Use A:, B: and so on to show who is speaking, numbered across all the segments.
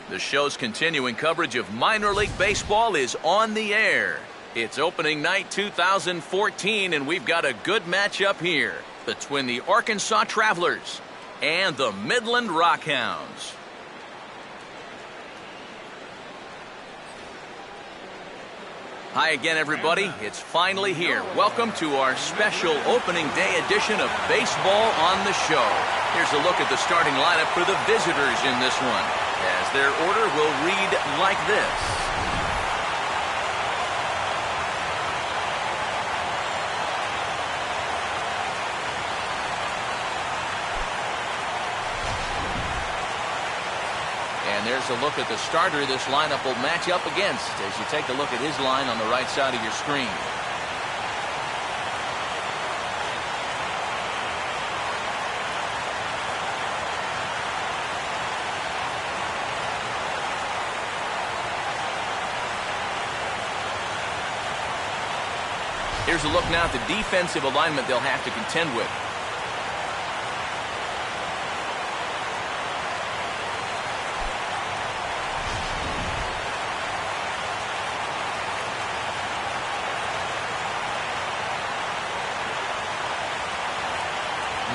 A: The show's continuing coverage of minor league baseball is on the air. It's opening night 2014, and we've got a good matchup here between the Arkansas Travelers and the Midland Rockhounds. Hi again, everybody. It's finally here. Welcome to our special opening day edition of Baseball on the Show. Here's a look at the starting lineup for the visitors in this one, as their order will read like this. And there's a look at the starter this lineup will match up against as you take a look at his line on the right side of your screen. Here's a look now at the defensive alignment they'll have to contend with.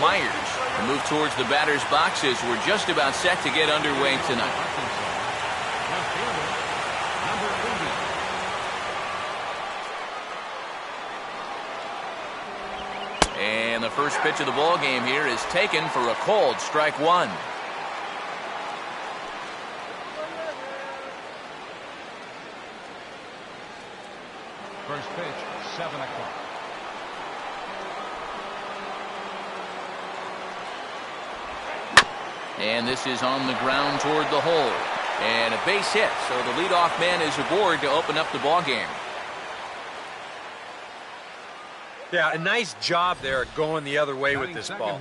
A: Myers will move towards the batter's boxes. We're just about set to get underway tonight. And the first pitch of the ball game here is taken for a called strike one.
B: First pitch, 7 o'clock.
A: And this is on the ground toward the hole. And a base hit, so the leadoff man is aboard to open up the ball game.
C: Yeah, a nice job there going the other way with this ball.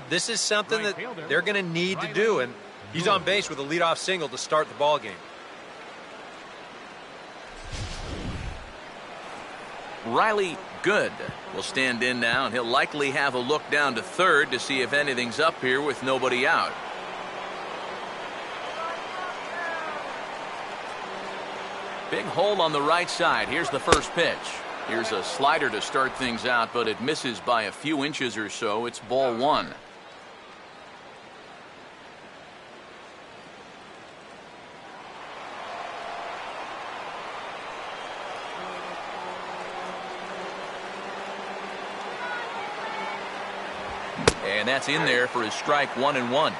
C: This is something that they're going to need to do, and he's on base with a leadoff single to start the ball game.
A: Riley Good will stand in now, and he'll likely have a look down to third to see if anything's up here with nobody out. Big hole on the right side. Here's the first pitch. Here's a slider to start things out, but it misses by a few inches or so. It's ball one. And that's in there for his strike 1-1.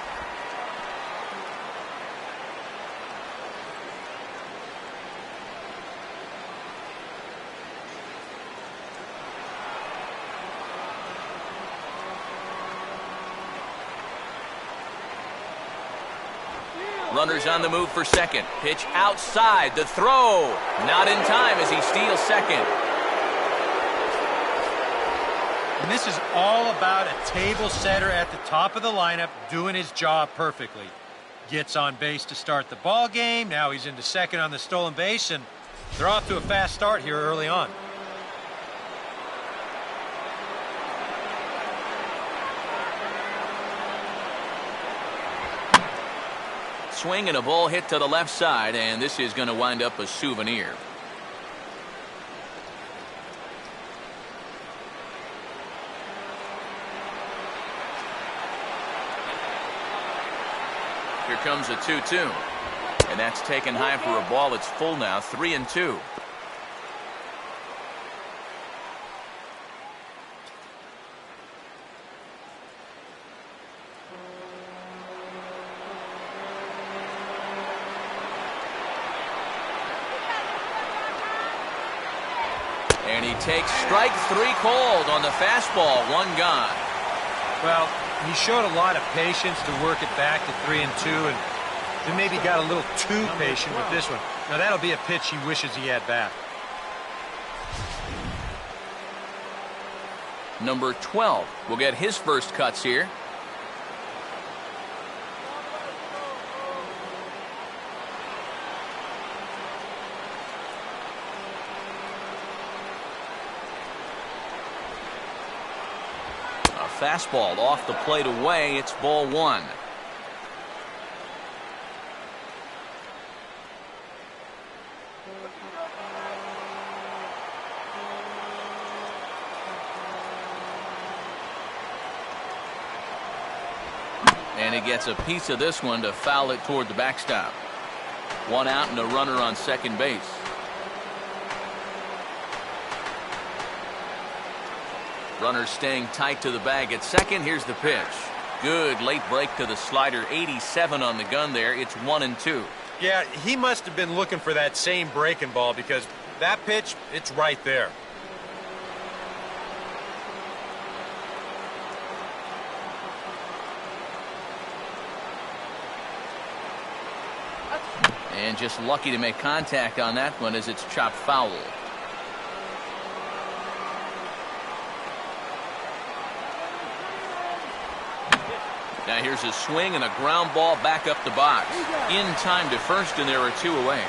A: Runners on the move for second. Pitch outside. The throw. Not in time as he steals second.
C: And this is all about a table setter at the top of the lineup doing his job perfectly. Gets on base to start the ball game. Now he's into second on the stolen base, and they're off to a fast start here early on.
A: Swing and a ball hit to the left side, and this is going to wind up a souvenir. Here comes a 2-2, and that's taken high for a ball. It's full now, 3-2. And he takes strike three called on the fastball, one gone.
C: Well, he showed a lot of patience to work it back to 3-2, and he maybe got a little too patient with this one. Now that'll be a pitch he wishes he had back.
A: Number 12 will get his first cuts here. Fastball off the plate away. It's ball one. And he gets a piece of this one to foul it toward the backstop. One out and a runner on second base. Runner staying tight to the bag at second. Here's the pitch. Good late break to the slider. 87 on the gun there. It's 1-2.
C: Yeah, he must have been looking for that same breaking ball because that pitch, it's right there.
A: And just lucky to make contact on that one as it's chopped foul. Now here's a swing and a ground ball back up the box. In time to first, and there are two away.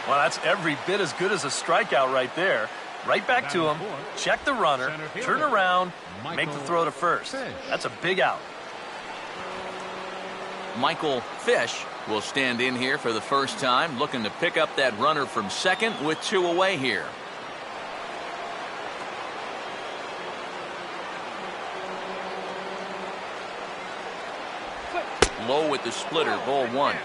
D: Well, that's every bit as good as a strikeout right there. Right back to him, check the runner, turn around, make the throw to first. That's a big out.
A: Michael Fish will stand in here for the first time, looking to pick up that runner from second with two away here. Low with the splitter, ball one.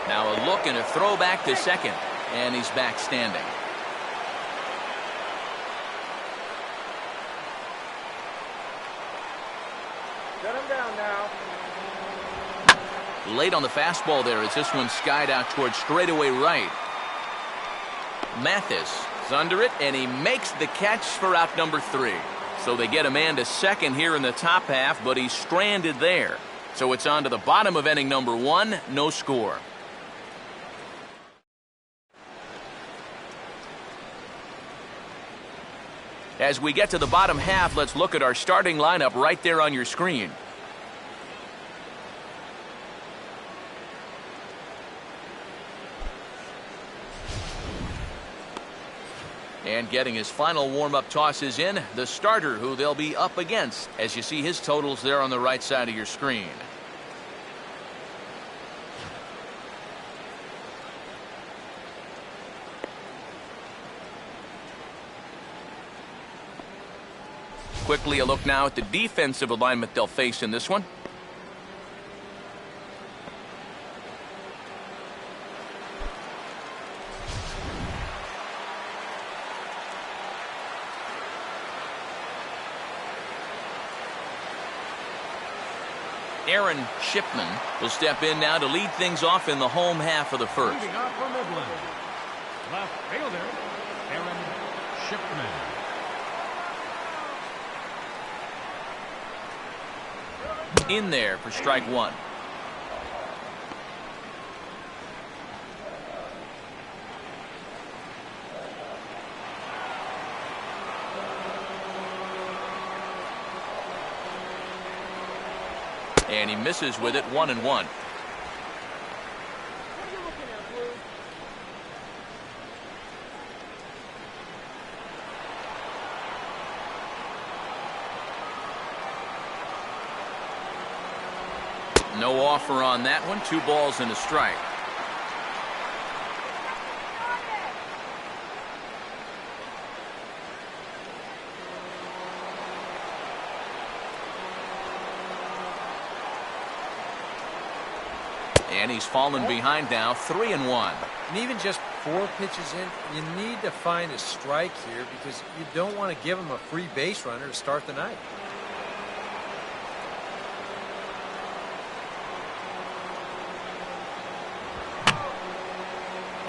A: Now a look and a throw back to second, and he's back standing.
E: Shut him down now.
A: Late on the fastball there as this one skied out towards straightaway right. Mathis is under it, and he makes the catch for out number 3. So they get a man to second here in the top half, but he's stranded there. So it's on to the bottom of inning number 1, no score. As we get to the bottom half, let's look at our starting lineup right there on your screen. And getting his final warm-up tosses in, the starter who they'll be up against, as you see his totals there on the right side of your screen. Quickly a look now at the defensive alignment they'll face in this one. Aaron Shipman will step in now to lead things off in the home half of the first.
B: Leading off for Midland, left fielder Aaron Shipman.
A: In there for strike one. And he misses with it, 1-1. No offer on that one. 2 balls and a strike. And he's fallen behind now, 3-1.
C: And even just 4 pitches in, you need to find a strike here because you don't want to give him a free base runner to start the night.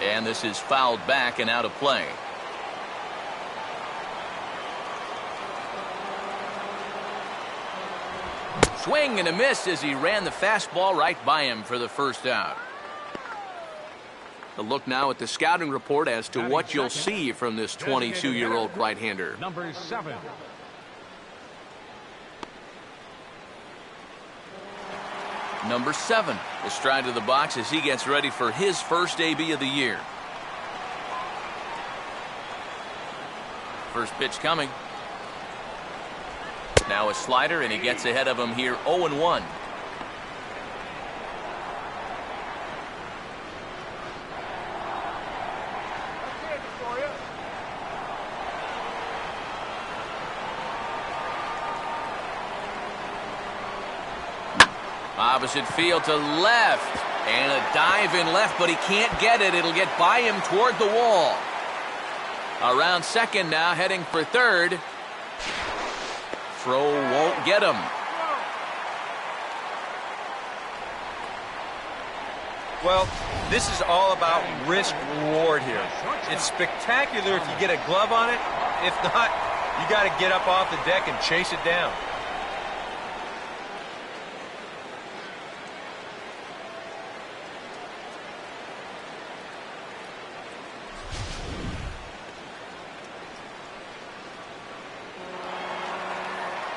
A: And this is fouled back and out of play. Swing and a miss as he ran the fastball right by him for the first out. A look now at the scouting report as to what you'll see from this 22-year-old right-hander.
B: Number 7.
A: Number 7 will stride to the box as he gets ready for his first AB of the year. First pitch coming. Now a slider, and he gets ahead of him here 0-1. Opposite field to left. And a dive in left, but he can't get it. It'll get by him toward the wall. Around second now, heading for third. Throw won't get him.
C: Well, this is all about risk-reward here. It's spectacular if you get a glove on it. If not, you got to get up off the deck and chase it down.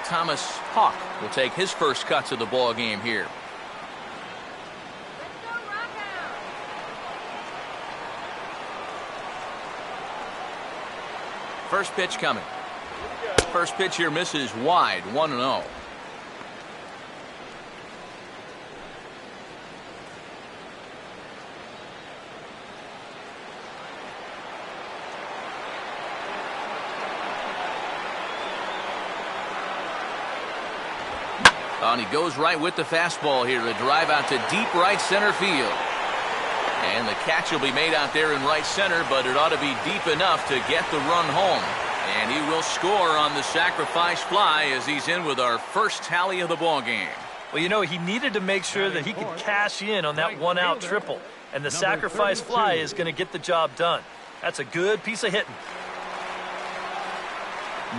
A: Thomas Hawk will take his first cuts of the ball game here.
F: Let's go, Rockhounds!
A: First pitch coming. First pitch here misses wide, 1-0. And he goes right with the fastball here. A drive out to deep right center field. And the catch will be made out there in right center, but it ought to be deep enough to get the run home. And he will score on the sacrifice fly as he's in with our first tally of the ball game.
D: Well, you know, he needed to make sure that he could cash in on that one-out triple. And the sacrifice fly is going to get the job done. That's a good piece of hitting.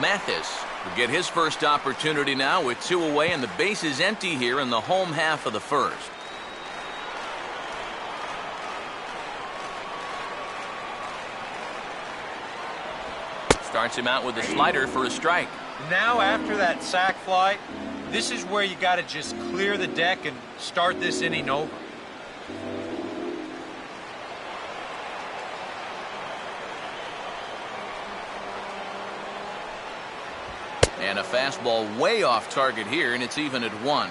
A: Mathis will get his first opportunity now with 2 away, and the base is empty here in the home half of the first. Starts him out with a slider for a strike.
C: Now after that sac fly, this is where you got to just clear the deck and start this inning over.
A: And a fastball way off target here, and it's even at 1.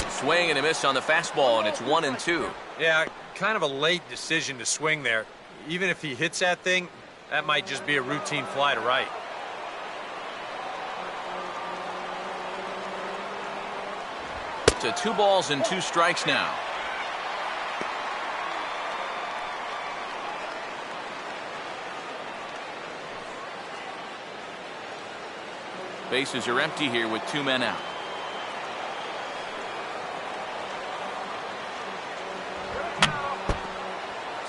A: Swing and a miss on the fastball, and it's 1-2.
C: Yeah, kind of a late decision to swing there. Even if he hits that thing, that might just be a routine fly to right.
A: To 2 balls and 2 strikes now. Bases are empty here with 2 men out.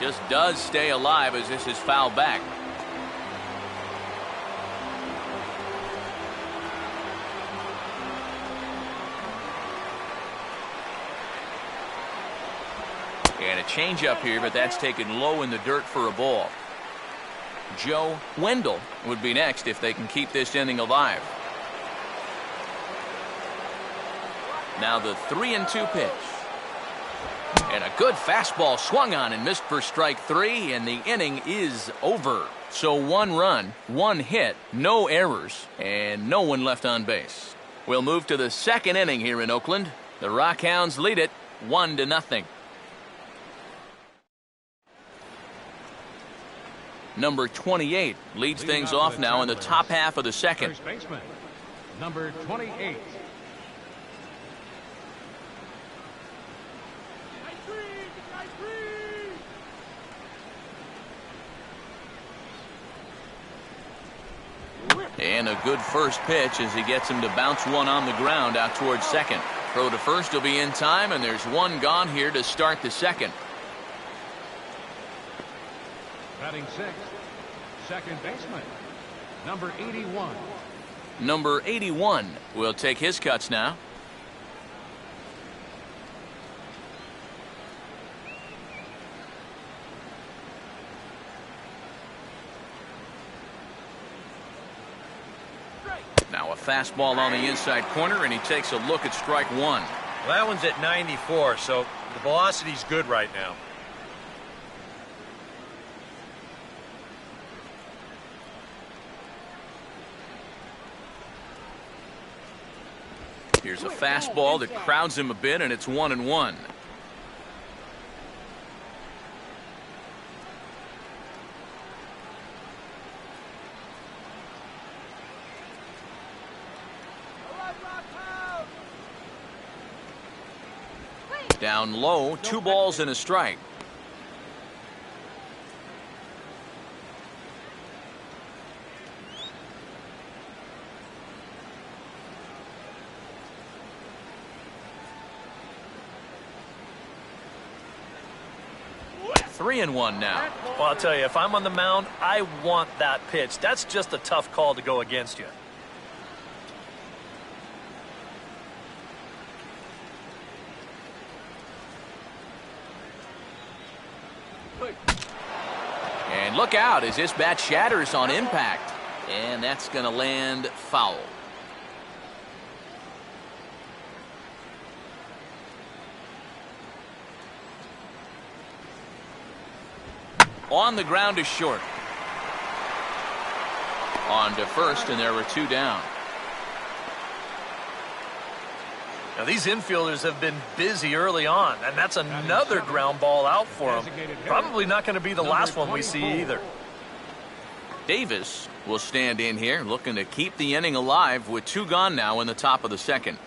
A: Just does stay alive as this is fouled back. And a changeup here, but that's taken low in the dirt for a ball. Joe Wendell would be next if they can keep this inning alive. Now the 3-2 pitch. And a good fastball swung on and missed for strike 3, and the inning is over. So 1 run, 1 hit, no errors, and no one left on base. We'll move to the 2nd inning here in Oakland. The Rockhounds lead it 1-0. Number 28 leads things off now in the top half of the 2nd.
B: First baseman, number 28.
A: And a good first pitch as he gets him to bounce one on the ground out towards second. Throw to first will be in time, and there's one gone here to start the 2nd.
B: Batting 6th, second baseman, number 81.
A: Number 81 will take his cuts now. Now a fastball on the inside corner, and he takes a look at strike one.
C: Well, that one's at 94, so the velocity's good right now.
A: Here's a fastball that crowds him a bit, and it's 1-1. Down low, 2 balls and a strike. Three and one now.
D: Well, I'll tell you, if I'm on the mound, I want that pitch. That's just a tough call to go against you.
A: And look out as this bat shatters on impact. And that's going to land foul. On the ground is short. On to first, and there were 2 down.
D: Now, these infielders have been busy early on, and that's another ground ball out for them. Probably not going to be the last one we see either.
A: Davis will stand in here looking to keep the inning alive with 2 gone now in the top of the second.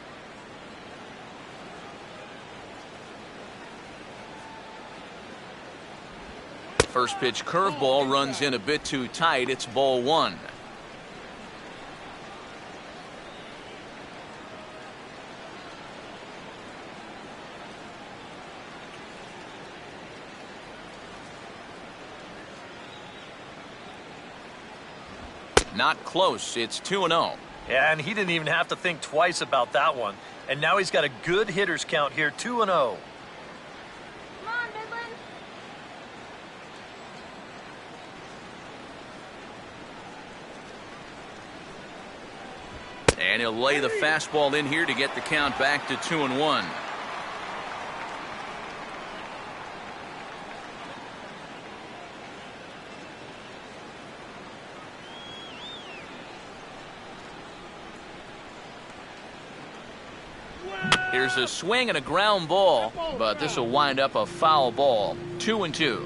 A: First pitch curveball runs in a bit too tight. It's ball 1. Not close. It's 2-0.
D: Yeah, and he didn't even have to think twice about that one. And now he's got a good hitters count here, 2-0.
A: And he'll lay the fastball in here to get the count back to 2-1. Here's a swing and a ground ball, but this will wind up a foul ball. 2-2.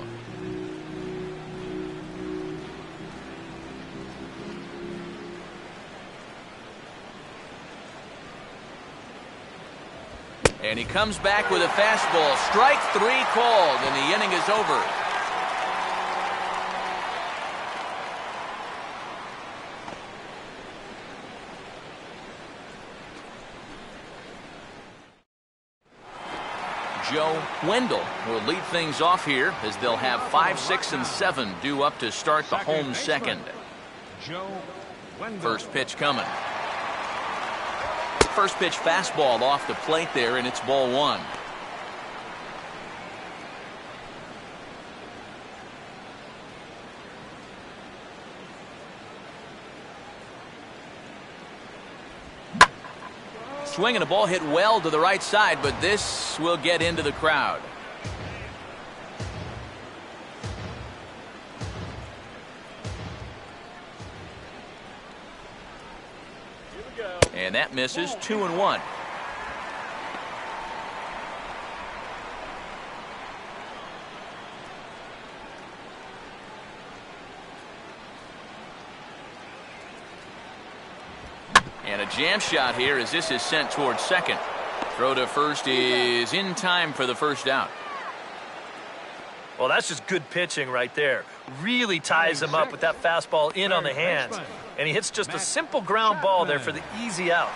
A: And he comes back with a fastball. Strike 3 called, and the inning is over. Joe Wendell will lead things off here as they'll have 5, 6, and 7 due up to start the home second. First pitch coming. First pitch fastball off the plate there, and it's ball 1. Swinging a ball hit well to the right side, but this will get into the crowd. And that misses. 2-1. And a jam shot here as this is sent towards second. Throw to first is in time for the first out.
D: Well, that's just good pitching right there. Really ties him up with that fastball in on the hands. And he hits just a simple ground ball there for the easy out.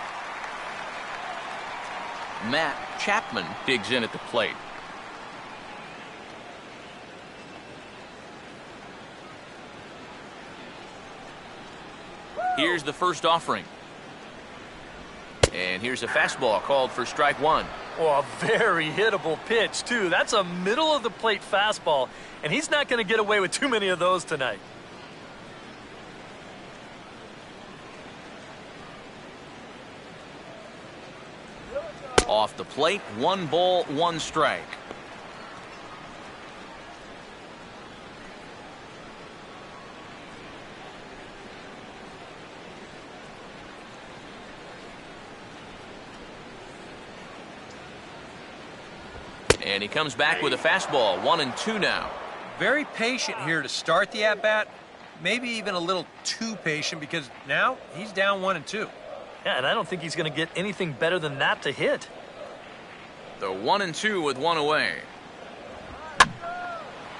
A: Matt Chapman digs in at the plate. Here's the first offering. And here's a fastball called for strike 1.
D: Oh, a very hittable pitch, too. That's a middle-of-the-plate fastball, and he's not going to get away with too many of those tonight.
A: Off the plate, 1 ball, 1 strike. And he comes back with a fastball, 1-2 now.
C: Very patient here to start the at-bat. Maybe even a little too patient because now he's down 1-2.
D: Yeah, and I don't think he's going to get anything better than that to hit.
A: The 1-2 with 1 away.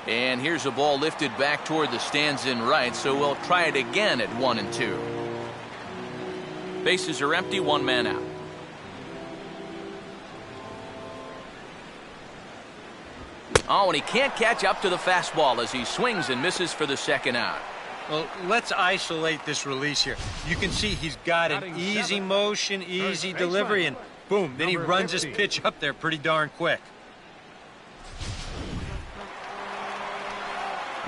A: And here's a ball lifted back toward the stands in right, so we'll try it again at 1-2. Bases are empty, 1 man out. Oh, and he can't catch up to the fastball as he swings and misses for the 2nd out.
C: Well, let's isolate this release here. You can see he's got an easy motion, easy delivery, and boom, then he runs his pitch up there pretty darn quick.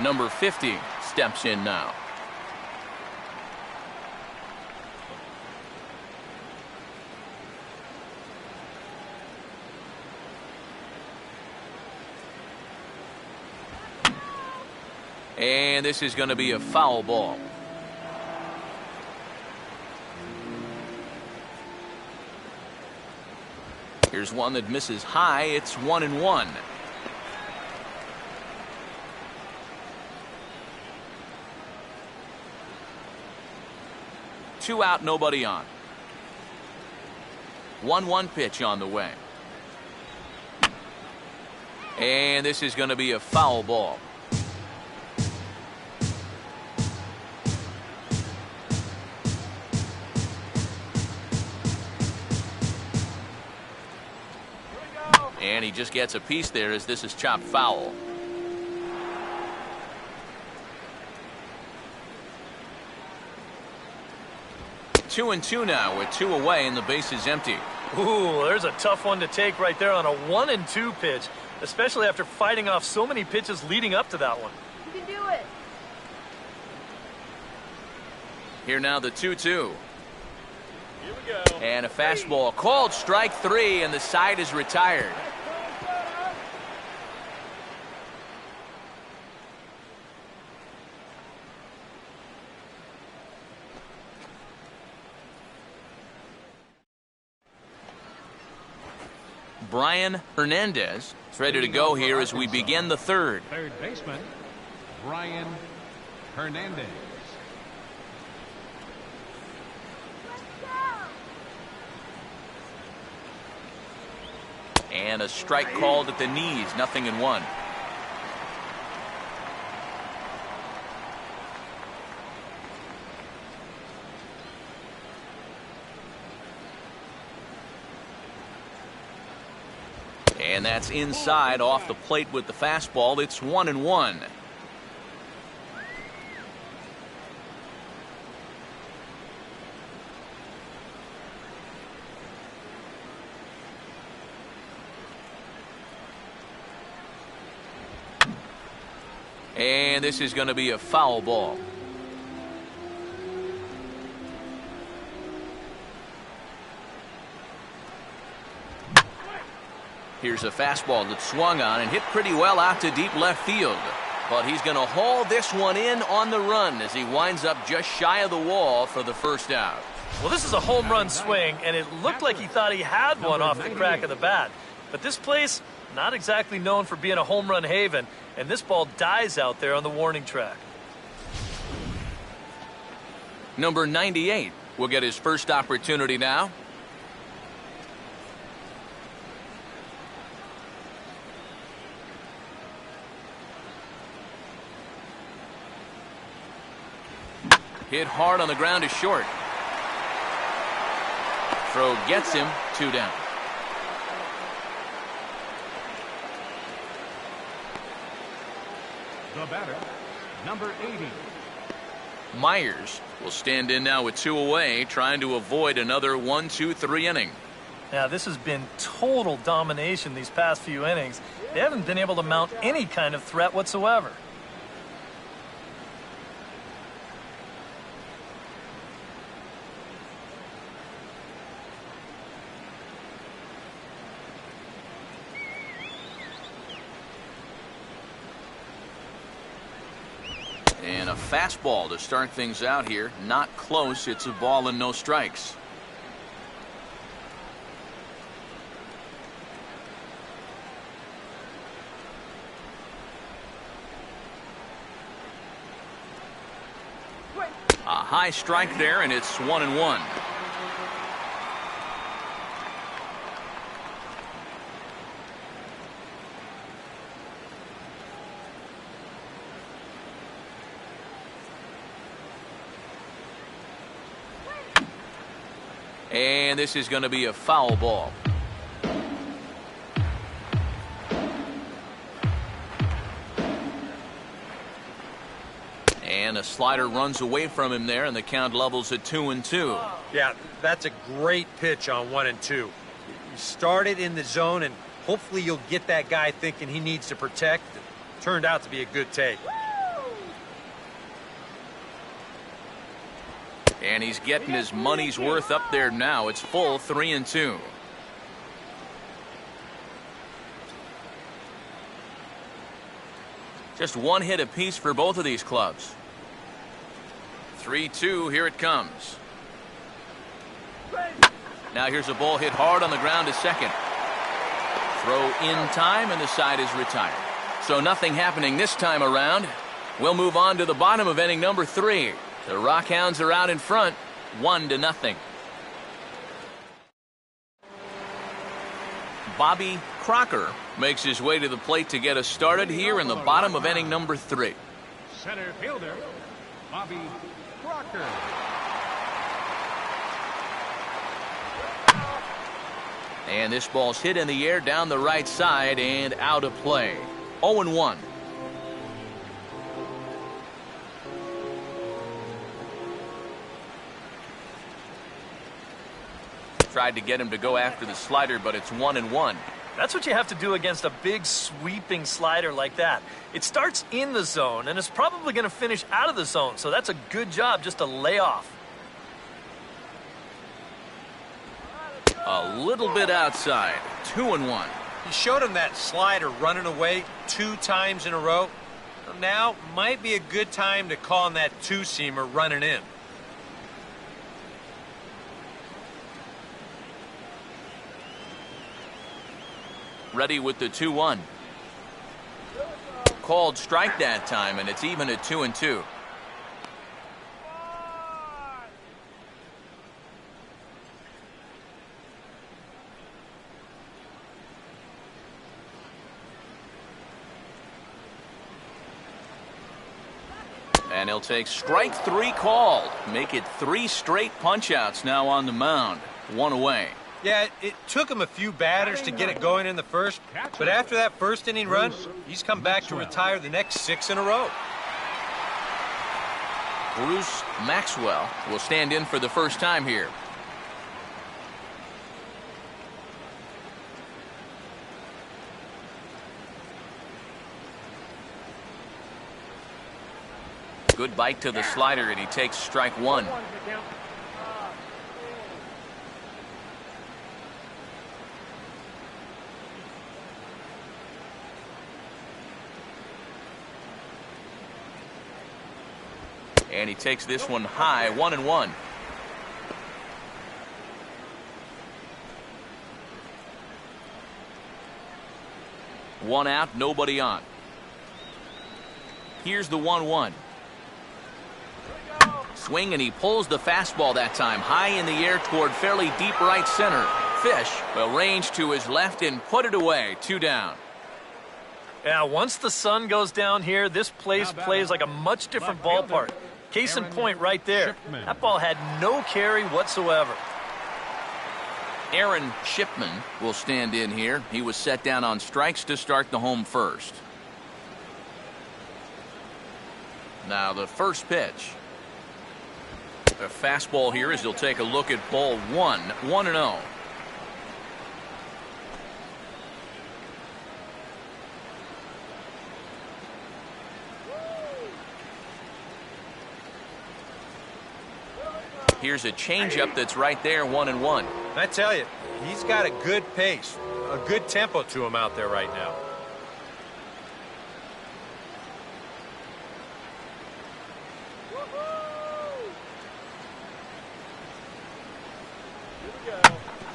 A: Number 50 steps in now. And this is going to be a foul ball. Here's one that misses high. It's 1-1. Two out, nobody on. 1-1 pitch on the way. And this is going to be a foul ball. And he just gets a piece there as this is chopped foul. Two and two now with 2 away and the base is empty.
D: Ooh, there's a tough one to take right there on a 1-2 pitch, especially after fighting off so many pitches leading up to that one.
F: You can do it.
A: Here now the 2-2.
E: Here we go.
A: And a fastball called strike 3 and the side is retired. Brian Hernandez is ready to go here as we begin the 3rd.
B: Third baseman, Brian Hernandez.
A: And a strike called at the knees, 0-1. And that's inside off the plate with the fastball. It's 1-1. And this is going to be a foul ball. Here's a fastball that swung on and hit pretty well out to deep left field. But he's going to haul this one in on the run as he winds up just shy of the wall for the 1st out.
D: Well, this is a home run swing, and it looked like he thought he had one off the crack of the bat. But this place, not exactly known for being a home run haven, and this ball dies out there on the warning track.
A: Number 98 will get his first opportunity now. Hit hard on the ground is short. Throw gets him, 2 down.
B: The batter, number 80.
A: Myers will stand in now with 2 away, trying to avoid another 1-2-3 inning.
D: Now, this has been total domination these past few innings. They haven't been able to mount any kind of threat whatsoever.
A: And a fastball to start things out here. Not close. It's a ball and no strikes. A high strike there, and it's 1-1. And this is going to be a foul ball. And a slider runs away from him there, and the count levels at 2-2.
C: Yeah, that's a great pitch on 1-2. You start it in the zone, and hopefully you'll get that guy thinking he needs to protect. It turned out to be a good take.
A: And he's getting his money's worth up there now. It's full 3-2. Just one hit apiece for both of these clubs. 3-2, here it comes. Now here's a ball hit hard on the ground to second. Throw in time, and the side is retired. So nothing happening this time around. We'll move on to the bottom of inning number 3. The Rockhounds are out in front, 1-0. Bobby Crocker makes his way to the plate to get us started here in the bottom of inning number 3.
B: Center fielder, Bobby Crocker.
A: And this ball's hit in the air down the right side and out of play. 0-1. Tried to get him to go after the slider, but it's 1-1.
D: That's what you have to do against a big sweeping slider like that. It starts in the zone, and it's probably going to finish out of the zone, so that's a good job just to lay off.
A: A little bit outside. 2-1.
C: He showed him that slider running away 2 times in a row. Now might be a good time to call him that 2-seamer running in.
A: Ready with the 2-1. Called strike that time, and it's even at 2-2. And he'll take strike 3 called. Make it 3 straight punch-outs now on the mound. 1 away.
C: Yeah, it took him a few batters to get it going in the first, but after that first inning run, he's come back to retire the next 6 in a row.
A: Bruce Maxwell will stand in for the first time here. Good bite to the slider, and he takes strike 1. And he takes this one high, 1-1. One out, nobody on. Here's the 1-1. Swing, and he pulls the fastball that time high in the air toward fairly deep right center. Fish will range to his left and put it away. 2 down.
D: Yeah, once the sun goes down here, this place plays like a much different ballpark. Case in point right there. That ball had no carry whatsoever.
A: Aaron Shipman will stand in here. He was set down on strikes to start the home first. Now the first pitch. A fastball here as he'll take a look at ball 1. 1-0. Here's a changeup that's right there, 1-1.
C: I tell you, he's got a good pace, a good tempo to him out there right now.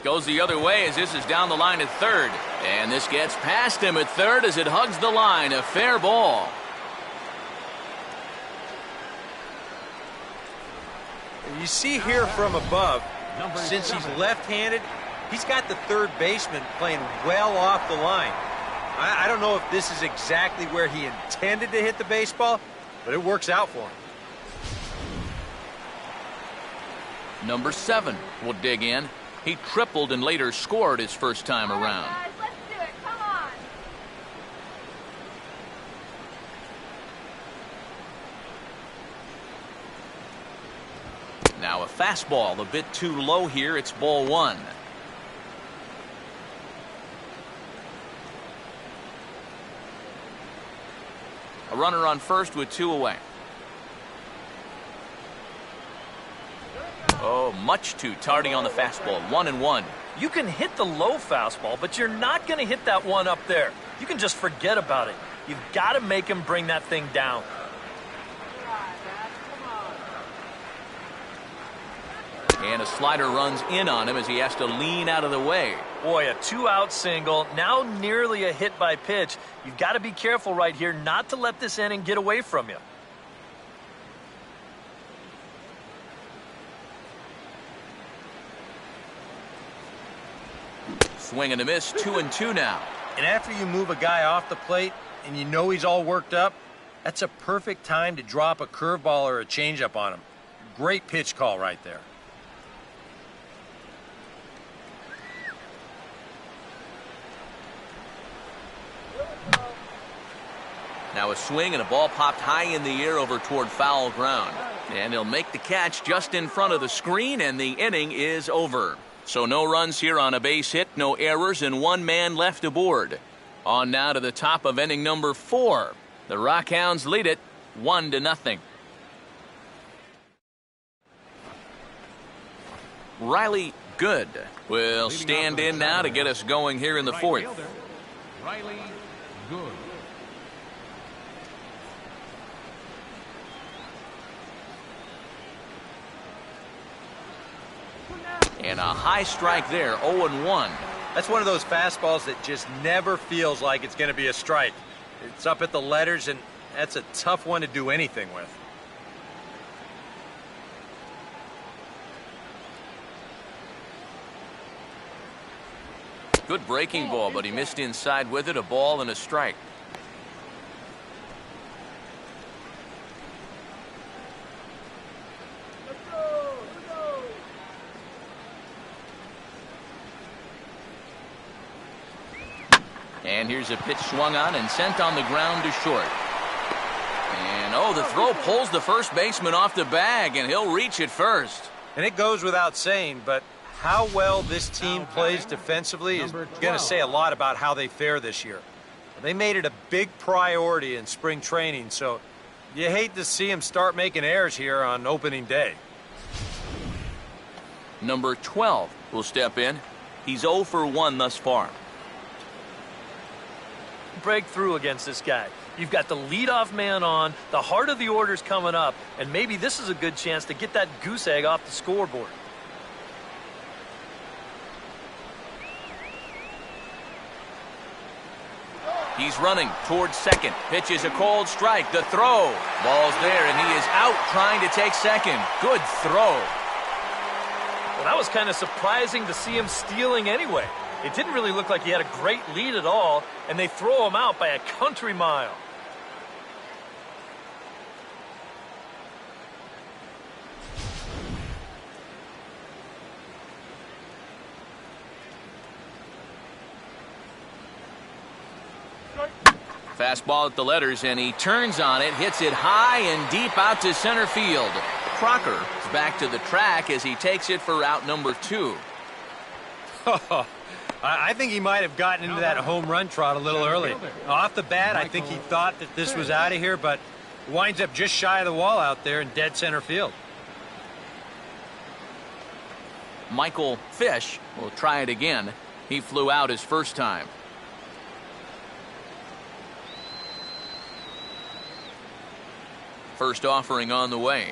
A: Goes the other way as this is down the line at third. And this gets past him at third as it hugs the line. A fair ball.
C: You see here from above, since he's left-handed, he's got the third baseman playing well off the line. I don't know if this is exactly where he intended to hit the baseball, but it works out for him.
A: Number 7 will dig in. He tripled and later scored his first time around.
F: Guys, let's do it. Come on.
A: Now a fastball a bit too low here. It's ball 1. A runner on first with 2 away. Oh, much too tardy on the fastball. 1-1.
D: You can hit the low fastball, but you're not going to hit that one up there. You can just forget about it. You've got to make him bring that thing down.
A: And a slider runs in on him as he has to lean out of the way.
D: Boy, a 2-out single, now nearly a hit by pitch. You've got to be careful right here not to let this inning get away from you.
A: Swing and a miss, 2-2 now.
C: And after you move a guy off the plate and you know he's all worked up, that's a perfect time to drop a curveball or a changeup on him. Great pitch call right there.
A: Now a swing and a ball popped high in the air over toward foul ground. And he'll make the catch just in front of the screen, and the inning is over. So no runs here on a base hit, no errors, and 1 man left aboard. On now to the top of inning number 4. The Rockhounds lead it 1-0. Riley Good will stand in now to get us going here in the 4th.
B: Riley Good.
A: And a high strike there, 0-1.
C: That's one of those fastballs that just never feels like it's going to be a strike. It's up at the letters, and that's a tough one to do anything with.
A: Good breaking ball, but he missed inside with it. A ball and a strike. And here's a pitch swung on and sent on the ground to short. And oh, the throw pulls the first baseman off the bag, and he'll reach it first.
C: And it goes without saying, but how well this team plays defensively is going to say a lot about how they fare this year. They made it a big priority in spring training, so you hate to see them start making errors here on opening day.
A: Number 12 will step in. He's 0 for 1 thus far.
D: Break through against this guy. You've got the leadoff man on, the heart of the order's coming up, and maybe this is a good chance to get that goose egg off the scoreboard.
A: He's running towards second. Pitch is a cold strike. The throw. Ball's there, and he is out trying to take second. Good throw.
D: Well, that was kind of surprising to see him stealing anyway. It didn't really look like he had a great lead at all, and they throw him out by a country mile.
A: Fastball at the letters, and he turns on it, hits it high and deep out to center field. Crocker is back to the track as he takes it for out number 2.
C: I think he might have gotten into that home run trot a little early. Off the bat, I think he thought that this was out of here, but winds up just shy of the wall out there in dead center field.
A: Michael Fish will try it again. He flew out his first time. First offering on the way.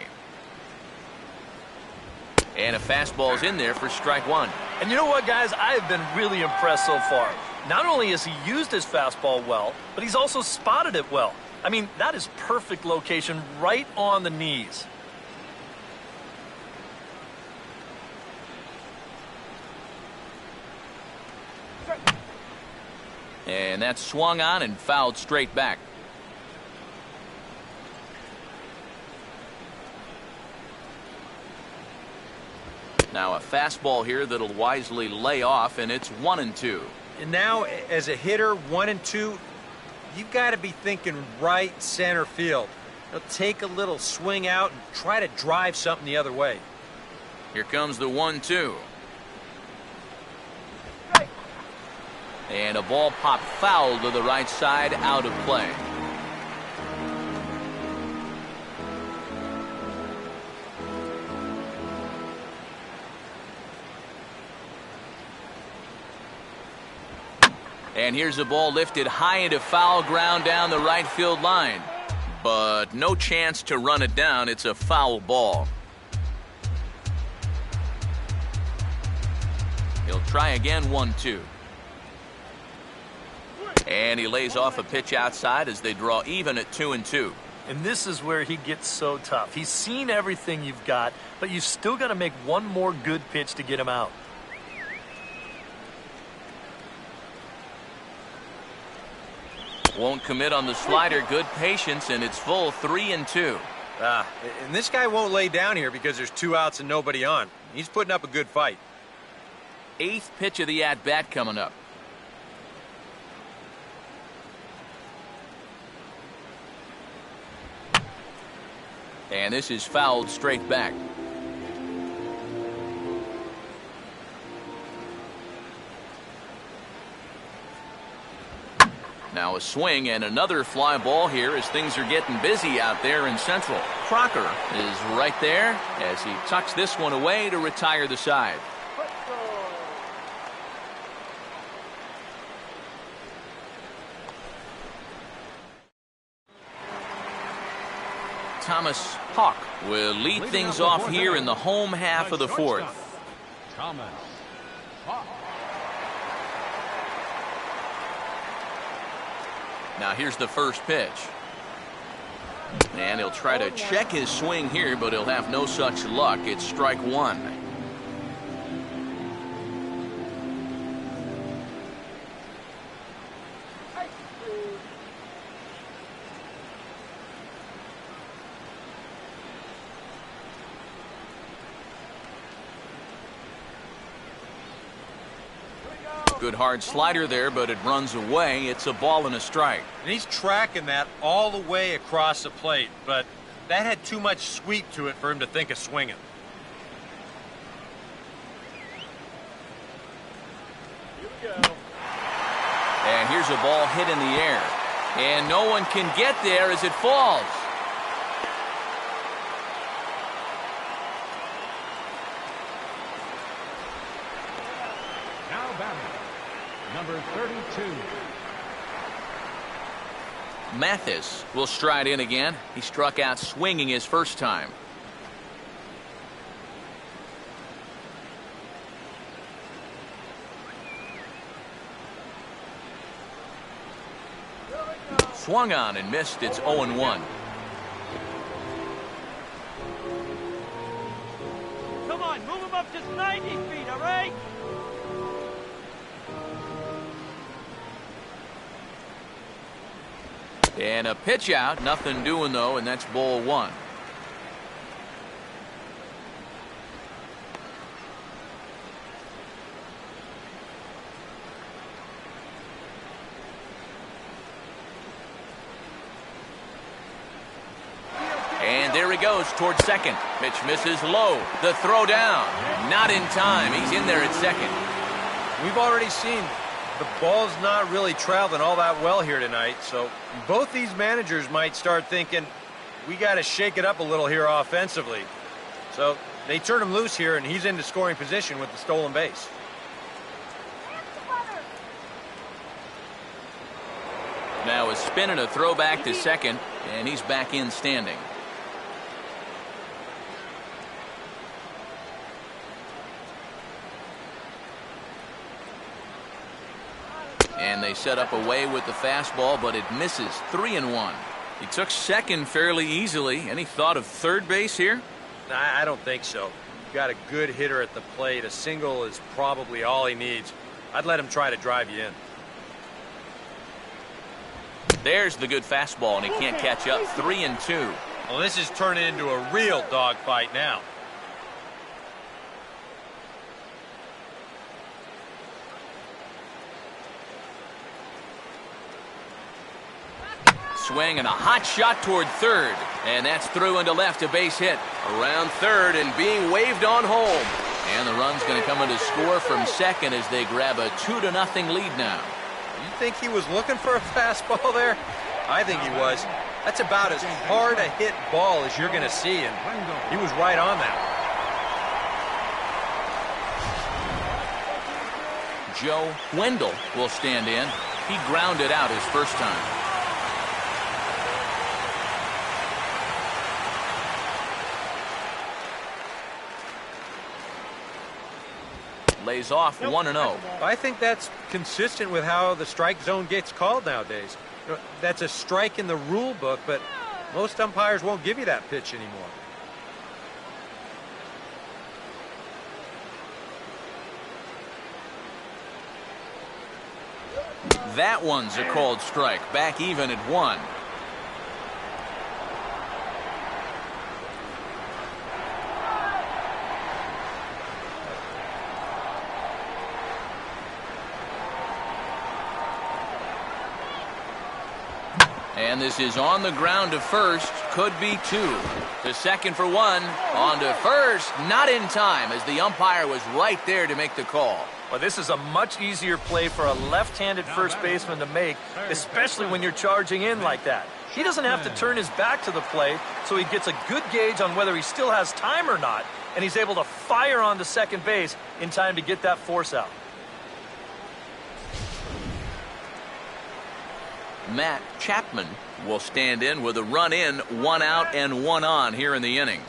A: And a fastball's in there for strike one.
D: And you know what, guys? I have been really impressed so far. Not only has he used his fastball well, but he's also spotted it well. I mean, that is perfect location right on the knees.
A: And that's swung on and fouled straight back. Now a fastball here that'll wisely lay off, and it's 1-2.
C: And now, as a hitter, 1-2, you've got to be thinking right center field. Take a little swing out and try to drive something the other way.
A: Here comes the 1-2. And a ball popped foul to the right side, out of play. And here's a ball lifted high into foul ground down the right field line. But no chance to run it down. It's a foul ball. He'll try again, 1-2. And he lays off a pitch outside as they draw even at 2-2.
D: And this is where he gets so tough. He's seen everything you've got, but you've still got to make one more good pitch to get him out.
A: Won't commit on the slider. Good patience, and it's full 3-2.
C: And this guy won't lay down here because there's 2 outs and nobody on. He's putting up a good fight.
A: 8th pitch of the at-bat coming up. And this is fouled straight back. Now a swing and another fly ball here as things are getting busy out there in Central. Crocker is right there as he tucks this one away to retire the side. Thomas Hawk will lead things off here in the home half of the 4th.
B: Thomas Hawk.
A: Now here's the first pitch. And he'll try to check his swing here, but he'll have no such luck. It's strike one. Good hard slider there, but it runs away. It's a ball and a strike.
C: And he's tracking that all the way across the plate, but that had too much sweep to it for him to think of swinging.
E: Here we go.
A: And here's a ball hit in the air. And no one can get there as it falls.
B: Now batting, number 32.
A: Mathis will stride in again. He struck out swinging his first time. Swung on and missed. It's 0-1.
F: Come on, move him up just 90 feet, all right?
A: And a pitch out. Nothing doing, though, and that's ball one. And there he goes towards second. Pitch misses low. The throw down. Not in time. He's in there at second.
C: We've already seen the ball's not really traveling all that well here tonight, so both these managers might start thinking, we got to shake it up a little here offensively. So they turn him loose here, and he's into scoring position with the stolen base.
A: Now a spin and a throw back to second, and he's back in standing. they set up away with the fastball, but it misses. 3-1. He took second fairly easily. Any thought of third base here?
C: I don't think so. You've got a good hitter at the plate. A single is probably all he needs. I'd let him try to drive you in.
A: There's the good fastball, and he can't catch up. 3-2.
C: Well, this is turning into a real dogfight now.
A: Swing and a hot shot toward third. And that's through into left, a base hit. Around third and being waved on home. And the run's going to come in to score from second as they grab a 2-0 lead now.
C: You think he was looking for a fastball there? I think he was. That's about as hard a hit ball as you're going to see, and he was right on that.
A: Joe Wendell will stand in. He grounded out his first time. Lays off 1-0.
C: I think that's consistent with how the strike zone gets called nowadays. You know, that's a strike in the rule book, but most umpires won't give you that pitch anymore.
A: That one's a called strike. Back even at 1. And this is on the ground to first. Could be 2. To second for 1. On to first. Not in time as the umpire was right there to make the call.
D: Well, this is a much easier play for a left-handed first baseman to make, especially when you're charging in like that. He doesn't have to turn his back to the play, so he gets a good gauge on whether he still has time or not, and he's able to fire on to second base in time to get that force out.
A: Matt Chapman will stand in with a run in, 1 out and 1 on here in the inning.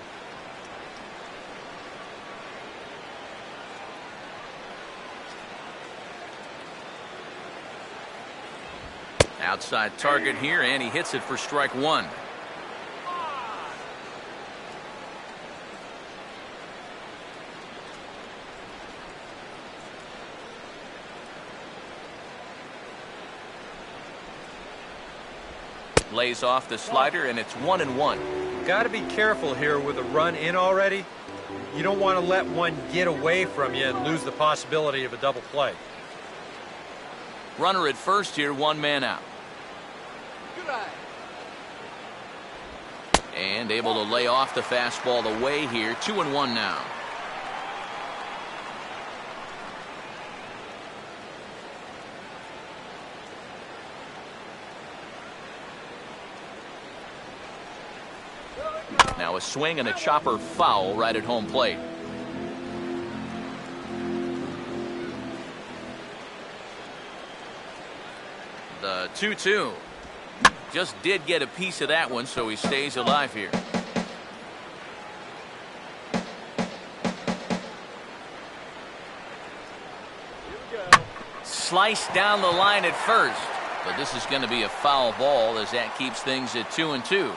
A: Outside target here, and he hits it for strike 1. Lays off the slider, and it's 1-1.
C: Got to be careful here with a run in already. You don't want to let one get away from you and lose the possibility of a double play.
A: Runner at first here, 1 man out. And able to lay off the fastball away here. 2-1 now. Now a swing and a chopper foul right at home plate. The 2-2. Just did get a piece of that one, so he stays alive here. Sliced down the line at first, but this is going to be a foul ball as that keeps things at 2-2.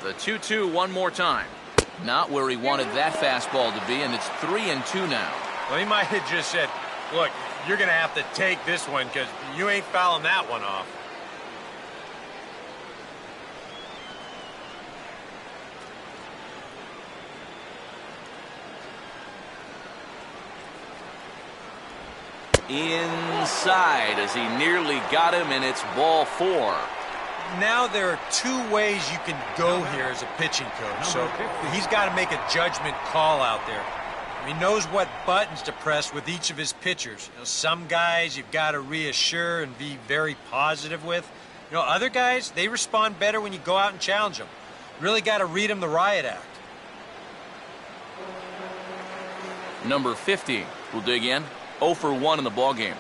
A: The 2-2 one more time. Not where he wanted that fastball to be, and it's 3-2 now.
C: Well, he might have just said, look, you're going to have to take this one because you ain't fouling that one off.
A: Inside as he nearly got him, and it's ball 4.
C: Now there are 2 ways you can go here as a pitching coach, so he's got to make a judgment call out there. He knows what buttons to press with each of his pitchers. You know, some guys you've got to reassure and be very positive with. You know, other guys, they respond better when you go out and challenge them. You really got to read them the riot act.
A: Number 50 will dig in. 0 for 1 in the ballgame.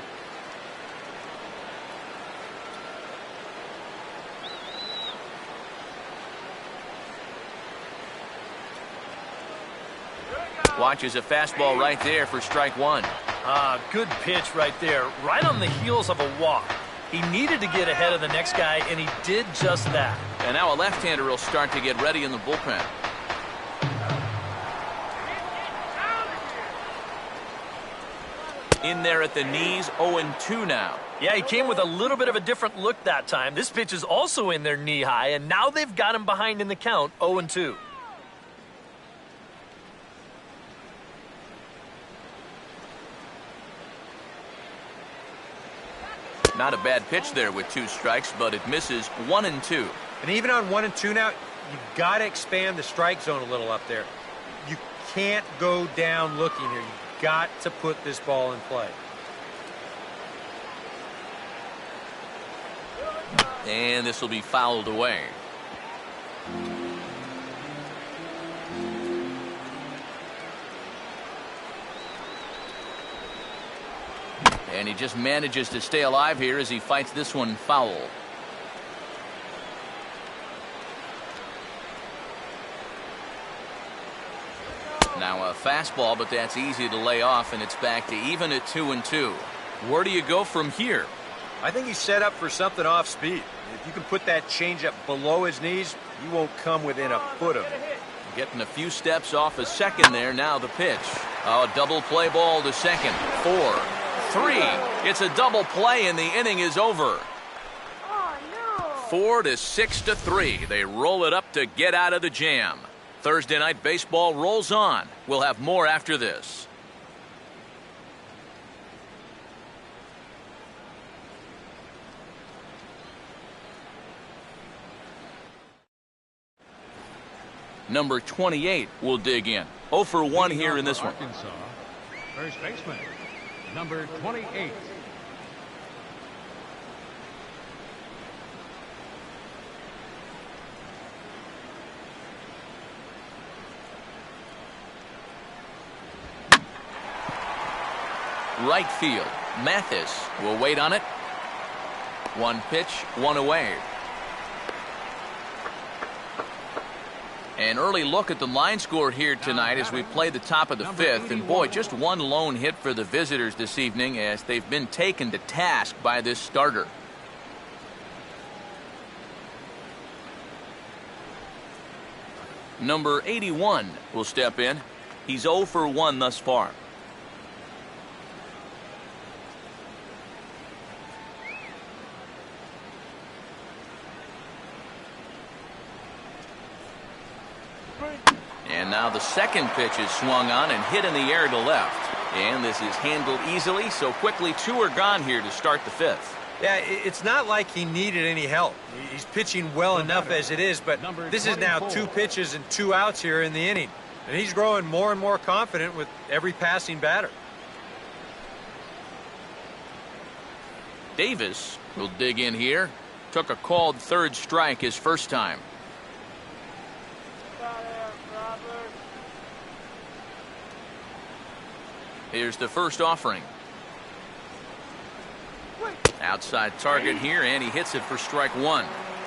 A: Watches a fastball right there for strike one.
D: Good pitch right there, right on the heels of a walk. He needed to get ahead of the next guy, and he did just that.
A: And now a left-hander will start to get ready in the bullpen. In there at the knees, 0-2 now.
D: Yeah, he came with a little bit of a different look that time. This pitch is also in there knee-high, and now they've got him behind in the count, 0-2.
A: Not a bad pitch there with 2 strikes, but it misses 1-2.
C: And even on 1-2 now, you've got to expand the strike zone a little up there. You can't go down looking here. You've got to put this ball in play.
A: And this will be fouled away. And he just manages to stay alive here as he fights this one foul. Now a fastball, but that's easy to lay off, and it's back to even at 2-2. Where do you go from here?
C: I think he's set up for something off speed. If you can put that changeup below his knees, you won't come within a foot of it.
A: Getting a few steps off a second there. Now the pitch. Oh, double play ball to second. 4, 3. It's a double play, and the inning is over. 4 to 6 to 3. They roll it up to get out of the jam. Thursday night baseball rolls on. We'll have more after this. Number 28 will dig in. 0 for 1 here in this one.
B: Arkansas, first baseman, number 28.
A: Right field. Mathis will wait on it. 1 pitch, 1 away. An early look at the line score here tonight as we play the top of the 5th. And boy, just 1 lone hit for the visitors this evening as they've been taken to task by this starter. Number 81 will step in. He's 0 for 1 thus far. And now the second pitch is swung on and hit in the air to left. And this is handled easily, so quickly 2 are gone here to start the 5th.
C: Yeah, it's not like he needed any help. He's pitching well enough as it is, but this is now 2 pitches and 2 outs here in the inning. And he's growing more and more confident with every passing batter.
A: Davis will dig in here. Took a called 3rd strike his first time. Here's the first offering. Outside target here, and he hits it for strike 1.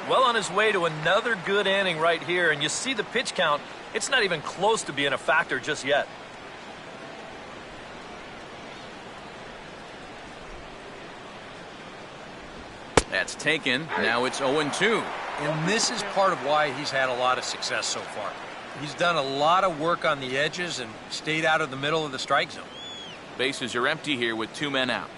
D: Well on his way to another good inning right here, and you see the pitch count. It's not even close to being a factor just yet.
A: That's taken. Now it's 0-2.
C: And this is part of why he's had a lot of success so far. He's done a lot of work on the edges and stayed out of the middle of the strike zone.
A: Bases are empty here with 2 men out.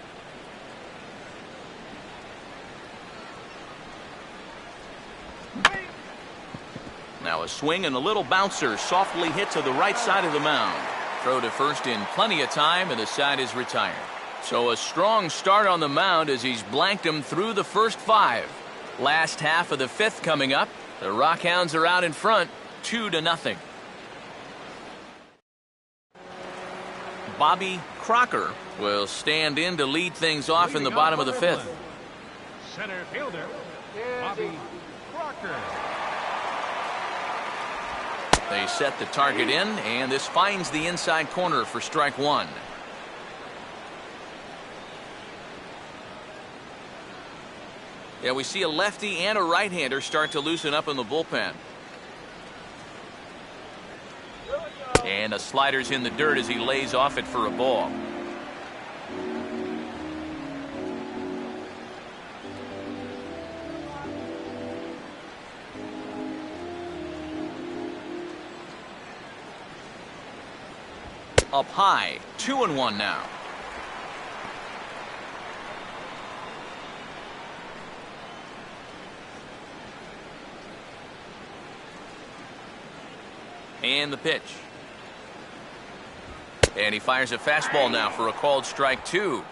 A: Now a swing and a little bouncer softly hit to the right side of the mound. Throw to first in plenty of time, and the side is retired. So a strong start on the mound as he's blanked him through the first 5. Last half of the 5th coming up. The Rockhounds are out in front, 2-0. Bobby Crocker will stand in to lead things off in the bottom of the 5th.
B: Center fielder, Bobby Crocker.
A: They set the target in, and this finds the inside corner for strike 1. Yeah, we see a lefty and a right-hander start to loosen up in the bullpen. And the slider's in the dirt as he lays off it for a ball. Up high, 2-1 now. And the pitch. And he fires a fastball now for a called strike 2.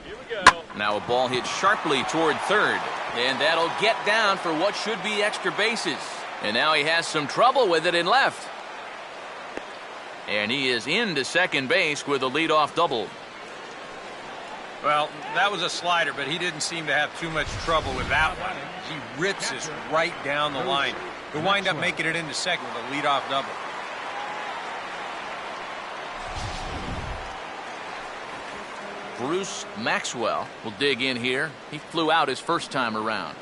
E: Here we go.
A: Now a ball hit sharply toward third. And that'll get down for what should be extra bases. And now he has some trouble with it in left. And he is into second base with a leadoff double.
C: Well, that was a slider, but he didn't seem to have too much trouble with that one. He rips this right down the line. He'll wind up making it into second with a leadoff double.
A: Bruce Maxwell will dig in here. He flew out his first time around.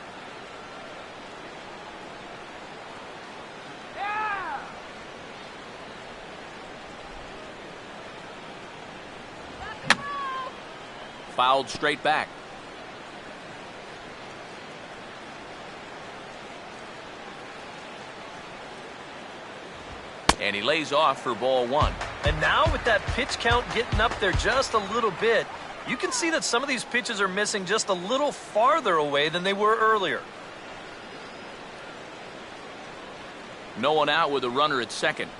A: Fouled straight back. And he lays off for ball 1.
D: And now with that pitch count getting up there just a little bit, you can see that some of these pitches are missing just a little farther away than they were earlier.
A: No one out with a runner at second.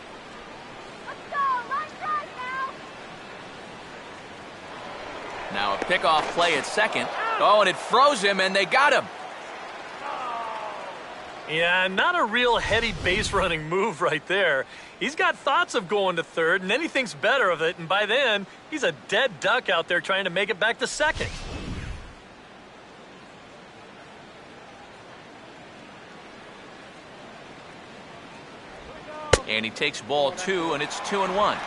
A: Now a pickoff play at second. Oh, and it froze him, and they got him.
D: Yeah, not a real heady base running move right there. He's got thoughts of going to third, and then he thinks better of it, and by then, he's a dead duck out there trying to make it back to second.
A: And he takes ball 2, and it's 2-1.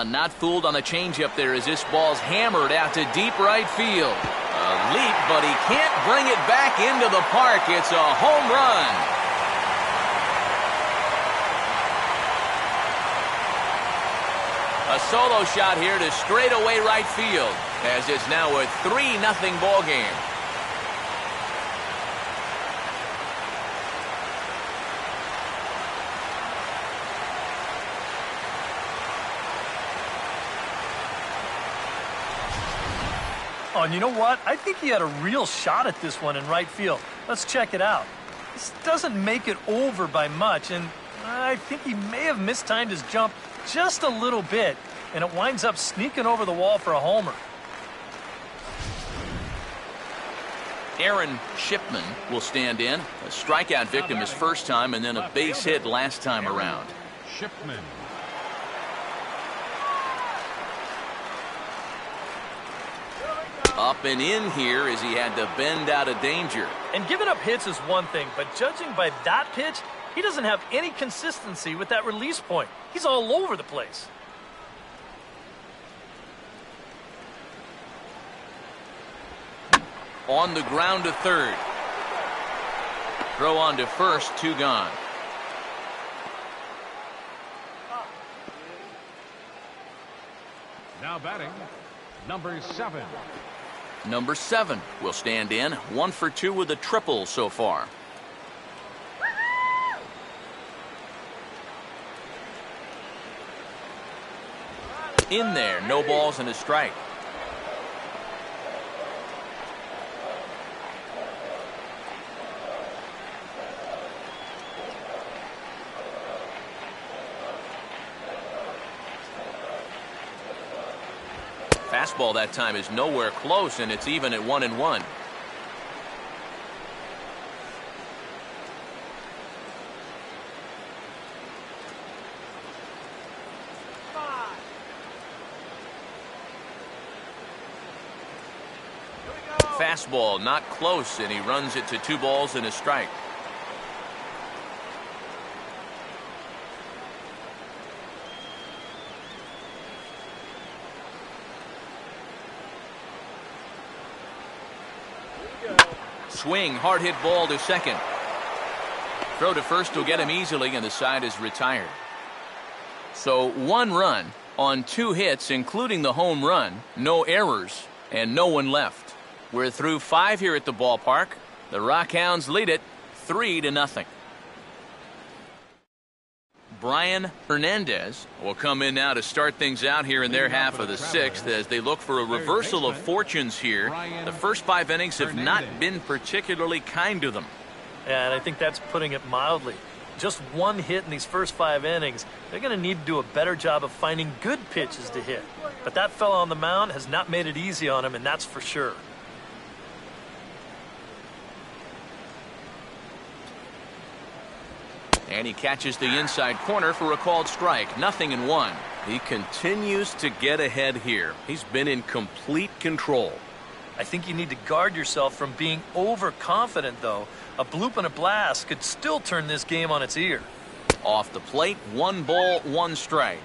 A: Not fooled on the changeup there as this ball's hammered out to deep right field. A leap, but he can't bring it back into the park. It's a home run. A solo shot here to straightaway right field, as it's now a 3-0 ball game.
D: Oh, and you know what? I think he had a real shot at this one in right field. Let's check it out. This doesn't make it over by much, and I think he may have mistimed his jump just a little bit, and it winds up sneaking over the wall for a homer.
A: Aaron Shipman will stand in. A strikeout victim his first time, and then a base hit last time around.
B: Shipman.
A: Up and in here as he had to bend out of danger.
D: And giving up hits is one thing, but judging by that pitch, he doesn't have any consistency with that release point. He's all over the place.
A: On the ground to third. Throw on to first, 2 gone.
B: Now batting, number 7.
A: Number 7 will stand in. 1 for 2 with a triple so far. In there, no balls and a strike. Fastball that time is nowhere close, and it's even at 1-1. fastball, not close, and he runs it to 2 balls and a strike. Swing, hard hit ball to second. Throw to first will get him easily, and the side is retired. So 1 run on 2 hits, including the home run, no errors, and no one left. We're through 5 here at the ballpark. The Rockhounds lead it 3-0. Brian Hernandez will come in now to start things out here in their half of the 6th as they look for a reversal of fortunes here. The first 5 innings have not been particularly kind to them.
D: Yeah, and I think that's putting it mildly. Just 1 hit in these first 5 innings. They're going to need to do a better job of finding good pitches to hit. But that fella on the mound has not made it easy on him, and that's for sure.
A: And he catches the inside corner for a called strike. 0-1. He continues to get ahead here. He's been in complete control.
D: I think you need to guard yourself from being overconfident, though. A bloop and a blast could still turn this game on its ear.
A: Off the plate, 1 ball, 1 strike.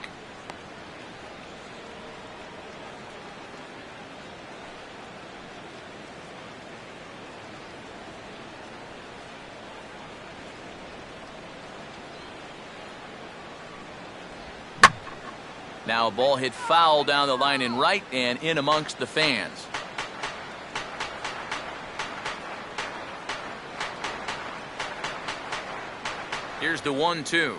A: Now a ball hit foul down the line in right and in amongst the fans. Here's the 1-2.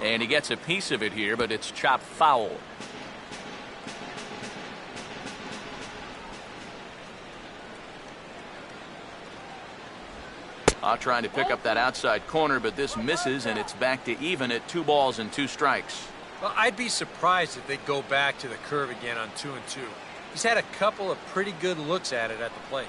A: And he gets a piece of it here, but it's chopped foul. Trying to pick up that outside corner, but this misses, and it's back to even at 2 balls and 2 strikes.
C: Well, I'd be surprised if they go back to the curve again on 2-2. He's had a couple of pretty good looks at it at the plate.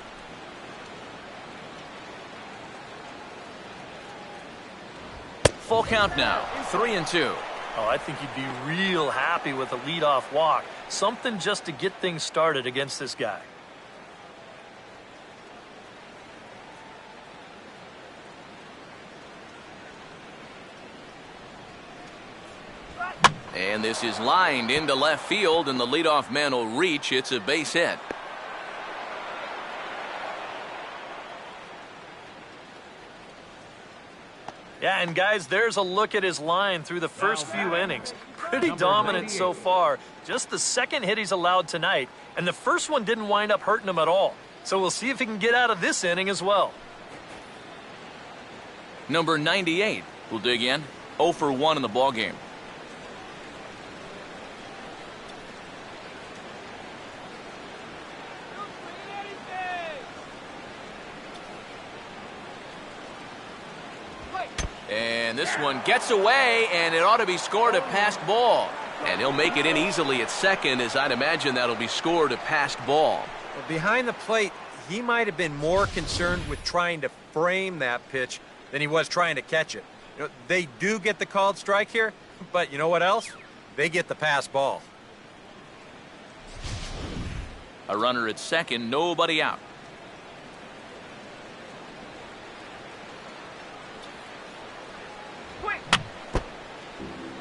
A: Full count now, 3-2.
D: Oh, I think he'd be real happy with a leadoff walk. Something just to get things started against this guy.
A: And this is lined into left field, and the leadoff man will reach. It's a base hit.
D: Yeah, and guys, there's a look at his line through the first few innings. Pretty dominant so far. Just the second hit he's allowed tonight, and the first one didn't wind up hurting him at all. So we'll see if he can get out of this inning as well.
A: Number 98 will dig in. 0 for 1 in the ballgame. And this one gets away, and it ought to be scored a passed ball. And he'll make it in easily at second, as I'd imagine that'll be scored a passed ball.
C: Well, behind the plate, he might have been more concerned with trying to frame that pitch than he was trying to catch it. You know, they do get the called strike here, but you know what else? They get the passed ball.
A: A runner at second, nobody out.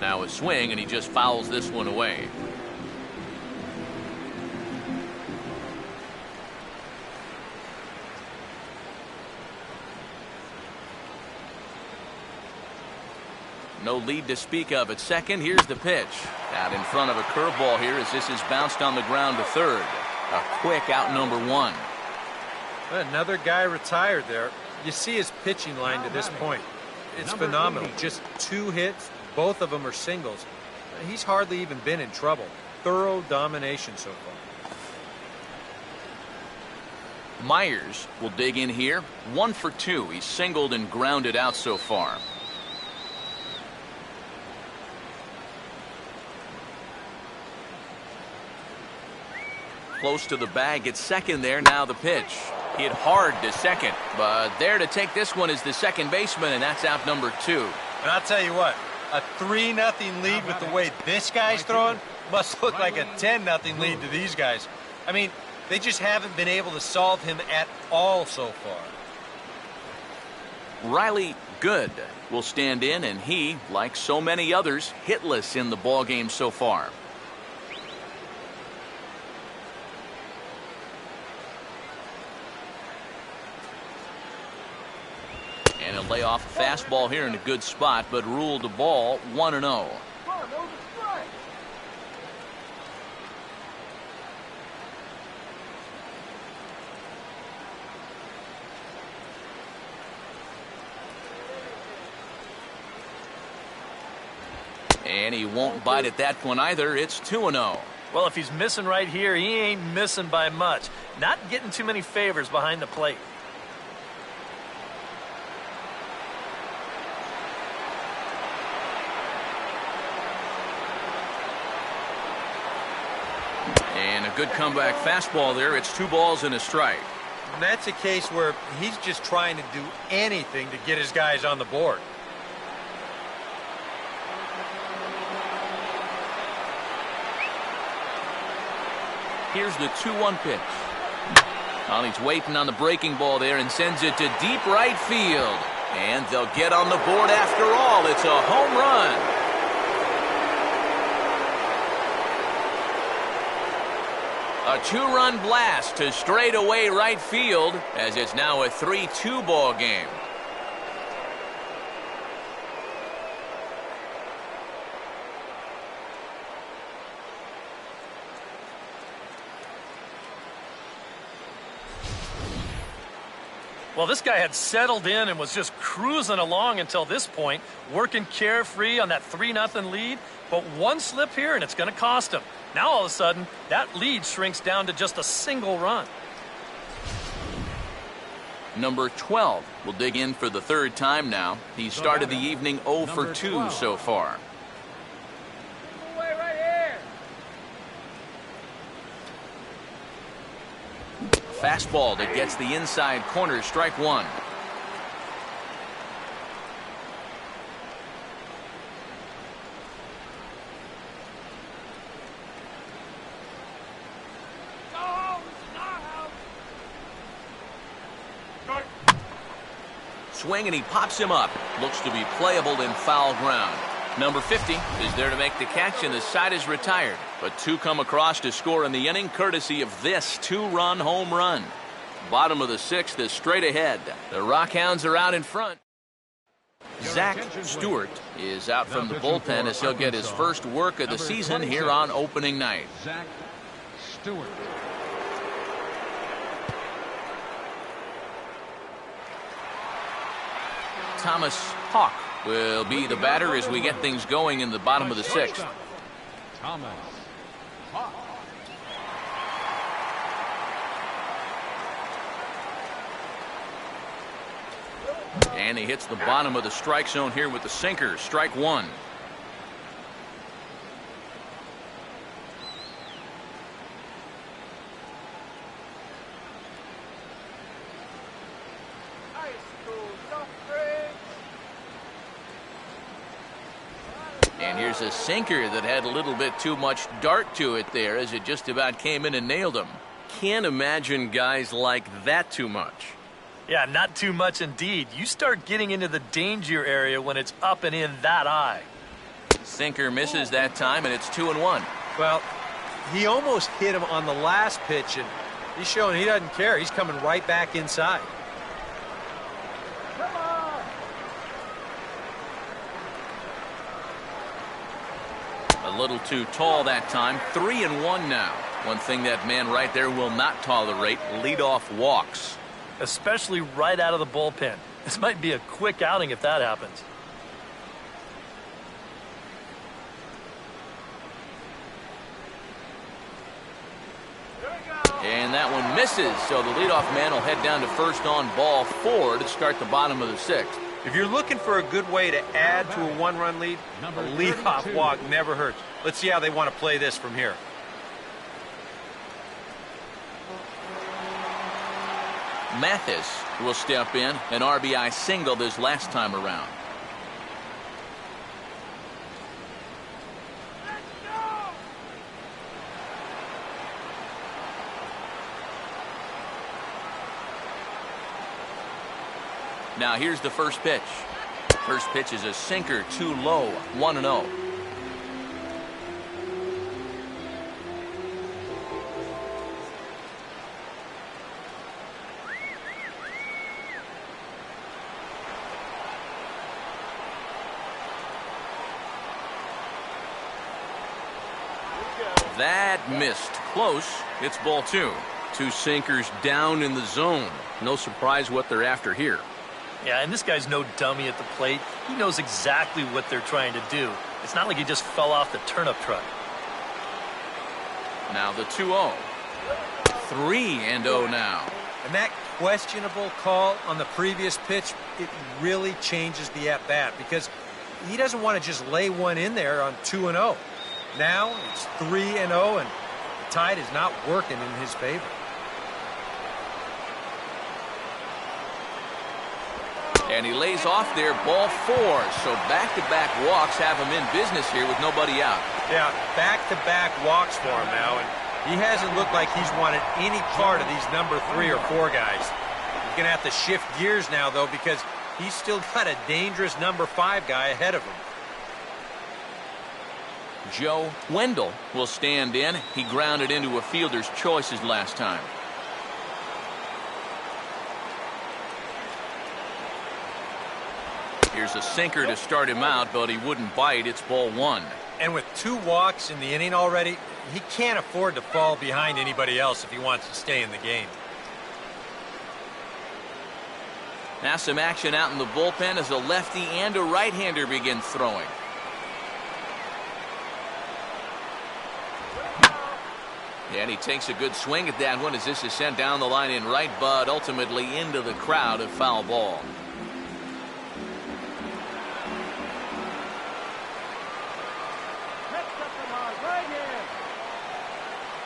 A: Now a swing, and he just fouls this one away. No lead to speak of at second. Here's the pitch. Out in front of a curveball here as this is bounced on the ground to third. A quick out, number 1.
C: Another guy retired there. You see his pitching line to this point. It's phenomenal. Just 2 hits. Both of them are singles. He's hardly even been in trouble. Thorough domination so far.
A: Myers will dig in here. 1 for 2. He's singled and grounded out so far. Close to the bag at second there. Now the pitch. Hit hard to second. But there to take this one is the second baseman, and that's out number 2.
C: And I'll tell you what, a 3-0 lead with the way this guy's throwing must look like a 10-0 lead to these guys. I mean, they just haven't been able to solve him at all so far.
A: Riley Good will stand in, and he, like so many others, hitless in the ballgame so far. And a layoff fastball here in a good spot, but ruled the ball 1-0. And he won't bite at that one either. It's 2-0.
D: Well, if he's missing right here, he ain't missing by much. Not getting too many favors behind the plate.
A: And a good comeback fastball there. It's 2 balls and a strike.
C: And that's a case where he's just trying to do anything to get his guys on the board.
A: Here's the 2-1 pitch. Well, he's waiting on the breaking ball there and sends it to deep right field. And they'll get on the board after all. It's a home run. A 2-run blast to straightaway right field as it's now a 3-2 ball game.
D: Well, this guy had settled in and was just cruising along until this point, working carefree on that 3-0 lead. But one slip here, and it's going to cost him. Now, all of a sudden, that lead shrinks down to just a single run.
A: Number 12 will dig in for the 3rd time now. He started the evening 0 for 2 so far. Fastball that gets the inside corner, strike 1. Swing, and he pops him up. Looks to be playable in foul ground. Number 50 is there to make the catch, and the side is retired. But 2 come across to score in the inning, courtesy of this 2-run home run. Bottom of the 6th is straight ahead. The Rockhounds are out in front. Zach Stewart is out from the bullpen as he'll get his first work of the season here on opening night.
B: Zach Stewart.
A: Thomas Hawk will be the batter as we get things going in the bottom of the 6th.
B: Thomas Hawk.
A: And he hits the bottom of the strike zone here with the sinker, strike 1. And here's a sinker that had a little bit too much dart to it there as it just about came in and nailed him. Can't imagine guys like that too much.
D: Yeah, not too much indeed. You start getting into the danger area when it's up and in that high.
A: Sinker misses that time, and it's 2-1.
C: Well, he almost hit him on the last pitch, and he's showing he doesn't care. He's coming right back inside.
A: A little too tall that time. 3-1 now. One thing that man right there will not tolerate, leadoff walks.
D: Especially right out of the bullpen. This might be a quick outing if that happens.
A: And that one misses, so the leadoff man will head down to first on ball 4 to start the bottom of the 6th.
C: If you're looking for a good way to add to a 1-run lead, a leadoff walk never hurts. Let's see how they want to play this from here.
A: Mathis will step in, an RBI single this last time around. Now here's the first pitch. First pitch is a sinker, too low, 1-0. That missed. Close. It's ball 2. 2 sinkers down in the zone. No surprise what they're after here.
D: Yeah, and this guy's no dummy at the plate. He knows exactly what they're trying to do. It's not like he just fell off the turnip truck.
A: Now the 2-0. 3-0 now.
C: And that questionable call on the previous pitch, it really changes the at-bat because he doesn't want to just lay one in there on 2-0. Now it's 3-0, and the tide is not working in his favor.
A: And he lays off there, ball 4. So back-to-back walks have him in business here with nobody out.
C: Yeah, back-to-back walks for him now, and he hasn't looked like he's wanted any part of these number 3 or 4 guys. He's going to have to shift gears now, though, because he's still got a dangerous number 5 guy ahead of him.
A: Joe Wendell will stand in. He grounded into a fielder's choices last time. Here's a sinker to start him out, but he wouldn't bite. It's ball 1.
C: And with 2 walks in the inning already, he can't afford to fall behind anybody else if he wants to stay in the game.
A: Now some action out in the bullpen as a lefty and a right-hander begin throwing. And he takes a good swing at that one as this is sent down the line in right, but ultimately into the crowd, a foul ball.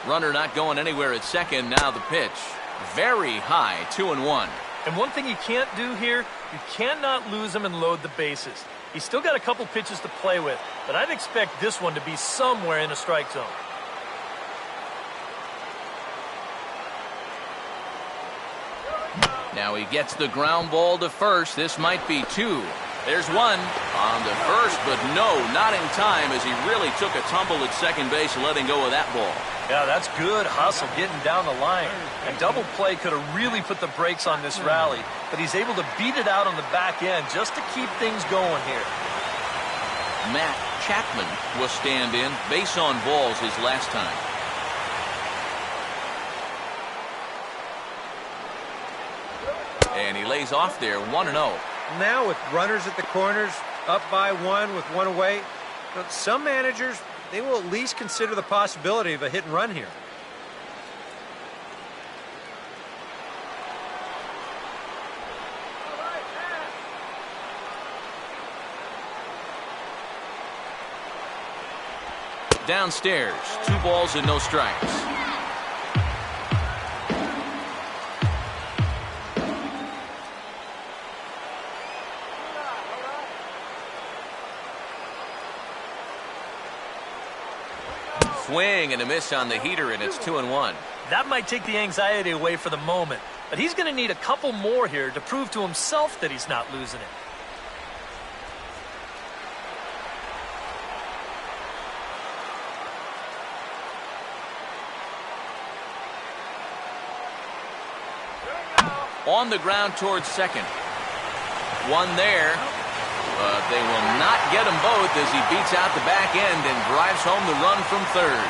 A: Runner not going anywhere at second. Now the pitch. Very high, 2-1.
D: And one thing you can't do here, you cannot lose him and load the bases. He's still got a couple pitches to play with, but I'd expect this one to be somewhere in a strike zone.
A: Now he gets the ground ball to first. This might be 2. There's 1 on the first, but no, not in time as he really took a tumble at second base, letting go of that ball.
D: Yeah, that's good hustle getting down the line. A double play could have really put the brakes on this rally, but he's able to beat it out on the back end just to keep things going here.
A: Matt Chapman will stand in. Base on balls his last time. And he lays off there, 1-0.
C: Now with runners at the corners, up by 1 with 1 away, but some managers, they will at least consider the possibility of a hit and run here.
A: Downstairs, 2 balls and no strikes. Swing and a miss on the heater, and it's 2-1.
D: That might take the anxiety away for the moment, but he's going to need a couple more here to prove to himself that he's not losing it.
A: On the ground towards second. 1 there. But they will not get them both as he beats out the back end and drives home the run from third.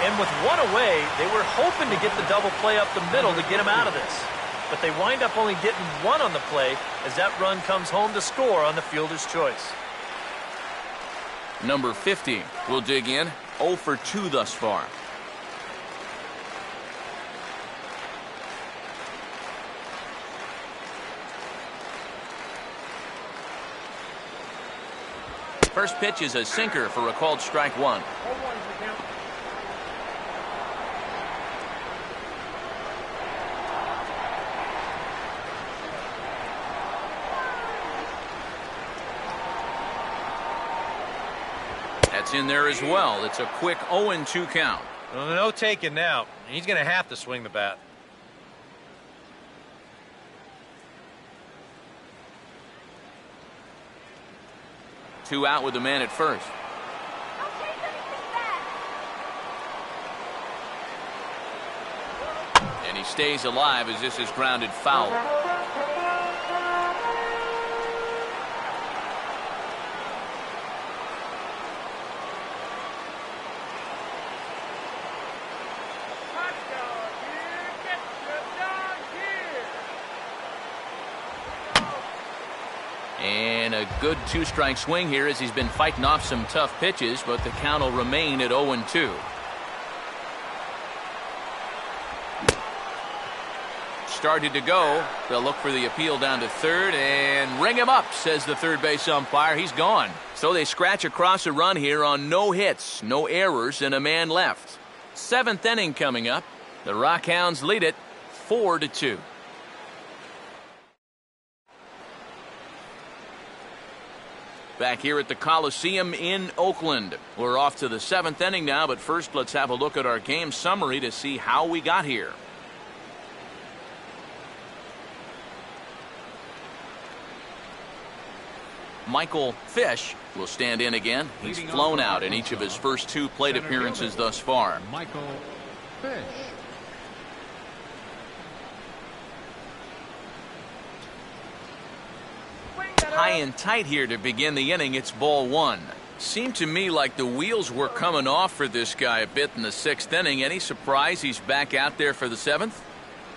D: And with 1 away, they were hoping to get the double play up the middle to get him out of this. But they wind up only getting 1 on the play as that run comes home to score on the fielder's choice.
A: Number 50 will dig in. 0 for 2 thus far. First pitch is a sinker for a called strike 1. That's in there as well. It's a quick 0-2 count.
C: Well, no taking now. He's going to have to swing the bat.
A: 2 out with the man at first. And he stays alive as this is grounded foul. And a good 2-strike swing here as he's been fighting off some tough pitches, but the count will remain at 0-2. Started to go. They'll look for the appeal down to third and ring him up, says the third base umpire. He's gone. So they scratch across a run here on no hits, no errors, and a man left. 7th inning coming up. The Rockhounds lead it 4-2. Back here at the Coliseum in Oakland. We're off to the 7th inning now, but first let's have a look at our game summary to see how we got here. Michael Fish will stand in again. He's flown out in each of his first 2 plate appearances thus far.
B: Michael Fish.
A: High and tight here to begin the inning. It's ball 1. Seemed to me like the wheels were coming off for this guy a bit in the 6th inning. Any surprise he's back out there for the 7th?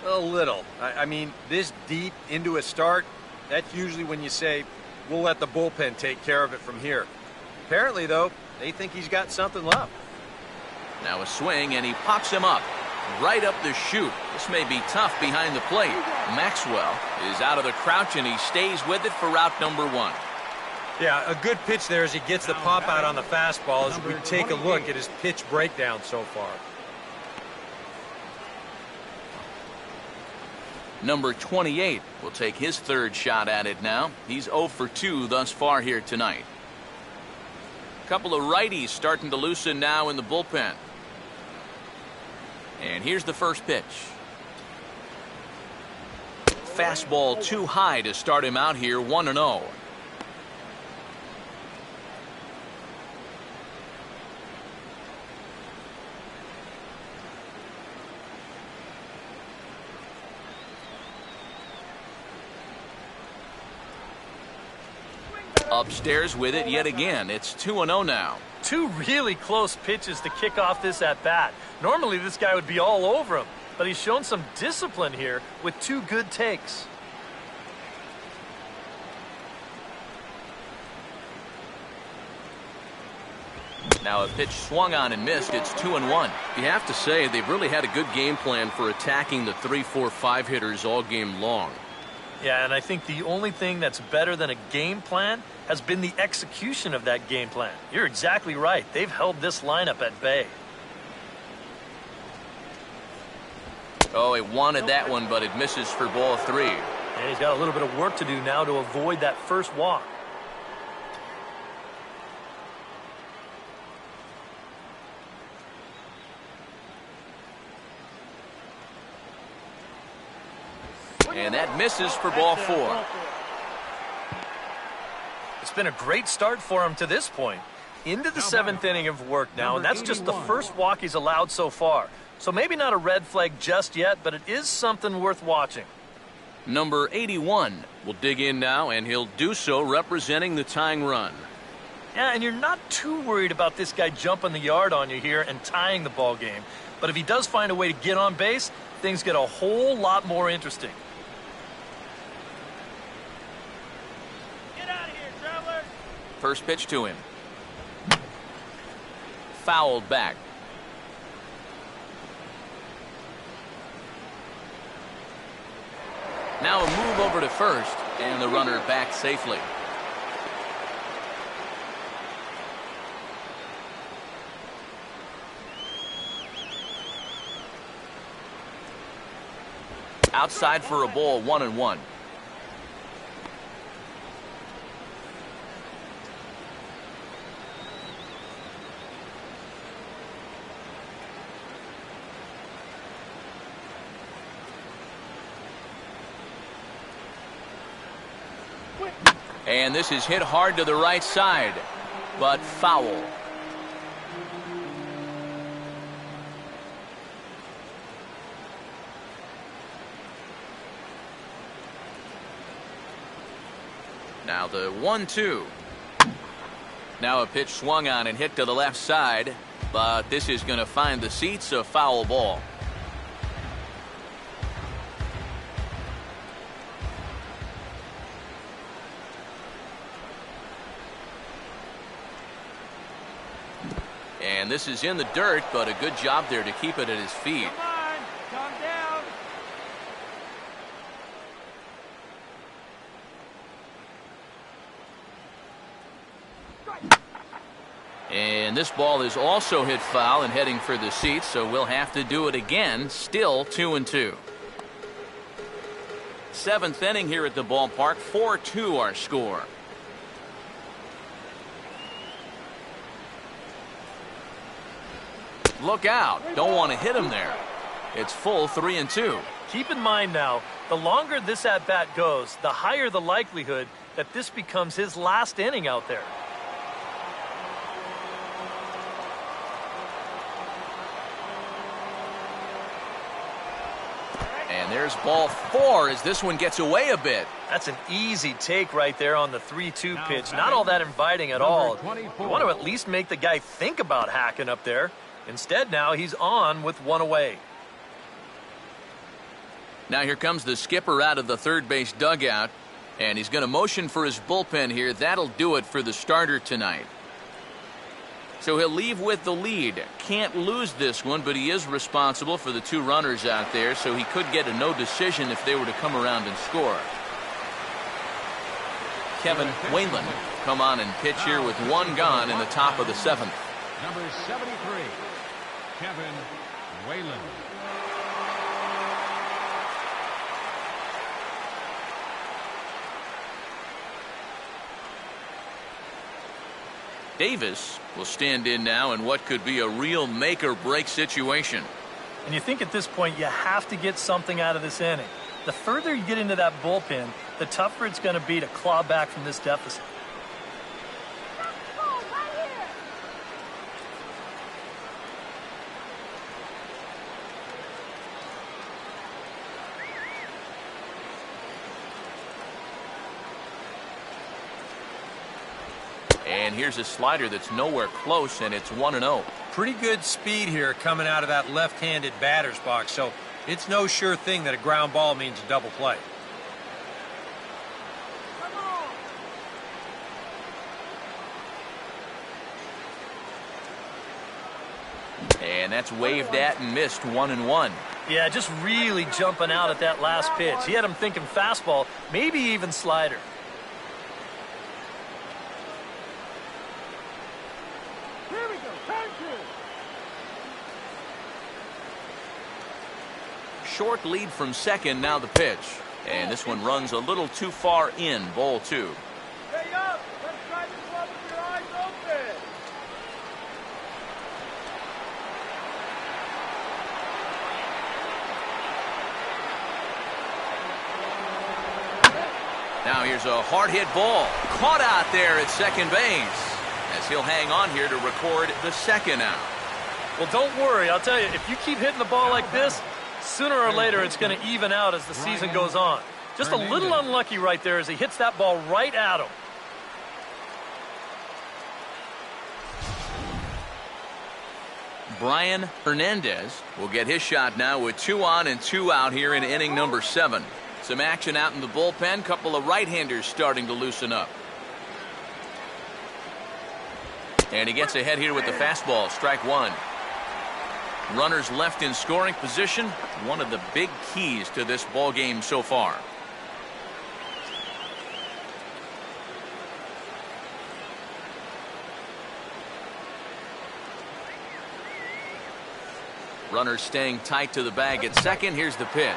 C: A little. I mean, this deep into a start, that's usually when you say, we'll let the bullpen take care of it from here. Apparently, though, they think he's got something left.
A: Now a swing, and he pops him up. Right up the chute. This may be tough behind the plate. Maxwell is out of the crouch, and he stays with it for route number 1.
C: Yeah, a good pitch there as he gets the pop out on the fastball as we take a look at his pitch breakdown so far.
A: Number 28 will take his 3rd shot at it now. He's 0 for 2 thus far here tonight. A couple of righties starting to loosen now in the bullpen. And here's the first pitch. Fastball too high to start him out here, 1-0. Upstairs with it yet again. It's 2-0 now.
D: 2 really close pitches to kick off this at-bat. Normally this guy would be all over him, but he's shown some discipline here with 2 good takes.
A: Now a pitch swung on and missed. It's 2-1.
G: You have to say they've really had a good game plan for attacking the 3, 4, 5 hitters all game long.
D: Yeah, and I think the only thing that's better than a game plan has been the execution of that game plan. You're exactly right. They've held this lineup at bay.
A: Oh, he wanted that one, but it misses for ball 3.
D: And he's got a little bit of work to do now to avoid that first walk.
A: And that misses for ball 4.
D: It's been a great start for him to this point. Into the 7th inning of work now, and that's just the first walk he's allowed so far. So maybe not a red flag just yet, but it is something worth watching.
A: Number 81 will dig in now, and he'll do so representing the tying run.
D: Yeah, and you're not too worried about this guy jumping the yard on you here and tying the ball game. But if he does find a way to get on base, things get a whole lot more interesting.
A: First pitch to him. Fouled back. Now a move over to first, and the runner back safely. Outside for a ball, 1-1. And this is hit hard to the right side, but foul. Now the 1-2. Now a pitch swung on and hit to the left side, but this is going to find the seats, a foul ball. And this is in the dirt, but a good job there to keep it at his feet.
F: Come on, calm down.
A: And this ball is also hit foul and heading for the seats, so we'll have to do it again. Still 2-2. Seventh inning here at the ballpark. 4-2 our score. Look out. Don't want to hit him there. It's full 3-2.
D: Keep in mind now, the longer this at-bat goes, the higher the likelihood that this becomes his last inning out there.
A: And there's ball 4 as this one gets away a bit.
D: That's an easy take right there on the 3-2 pitch. Not all that inviting at all. You want to at least make the guy think about hacking up there. Instead, now he's on with one away.
A: Now here comes the skipper out of the third base dugout, and he's going to motion for his bullpen here. That'll do it for the starter tonight. So he'll leave with the lead. Can't lose this one, but he is responsible for the 2 runners out there, so he could get a no decision if they were to come around and score. Kevin Whalen come on and pitch here with 1 gone in the top of the 7th.
B: Number 73, Kevin Whalen.
A: Davis will stand in now in what could be a real make-or-break situation.
D: And you think at this point you have to get something out of this inning. The further you get into that bullpen, the tougher it's going to be to claw back from this deficit.
A: And here's a slider that's nowhere close, and it's 1-0.
C: Pretty good speed here coming out of that left-handed batter's box, so it's no sure thing that a ground ball means a double play.
A: And that's waved at and missed 1-1.
D: Yeah, just really jumping out at that last pitch. He had him thinking fastball, maybe even slider.
A: Short lead from second, now the pitch. And this one runs a little too far in, ball 2.
F: Stay up. Let's try this one with your eyes open.
A: Now here's a hard hit ball. Caught out there at second base. As he'll hang on here to record the 2nd out.
D: Well, don't worry. I'll tell you, if you keep hitting the ball like this, sooner or later it's going to even out as the season goes on. Just a little unlucky right there as he hits that ball right at him.
A: Brian Hernandez will get his shot now with 2 on and 2 out here in inning number 7. Some action out in the bullpen. Couple of right-handers starting to loosen up. And he gets ahead here with the fastball. Strike 1. Runners left in scoring position. One of the big keys to this ball game so far. Runners staying tight to the bag at second. Here's the pitch.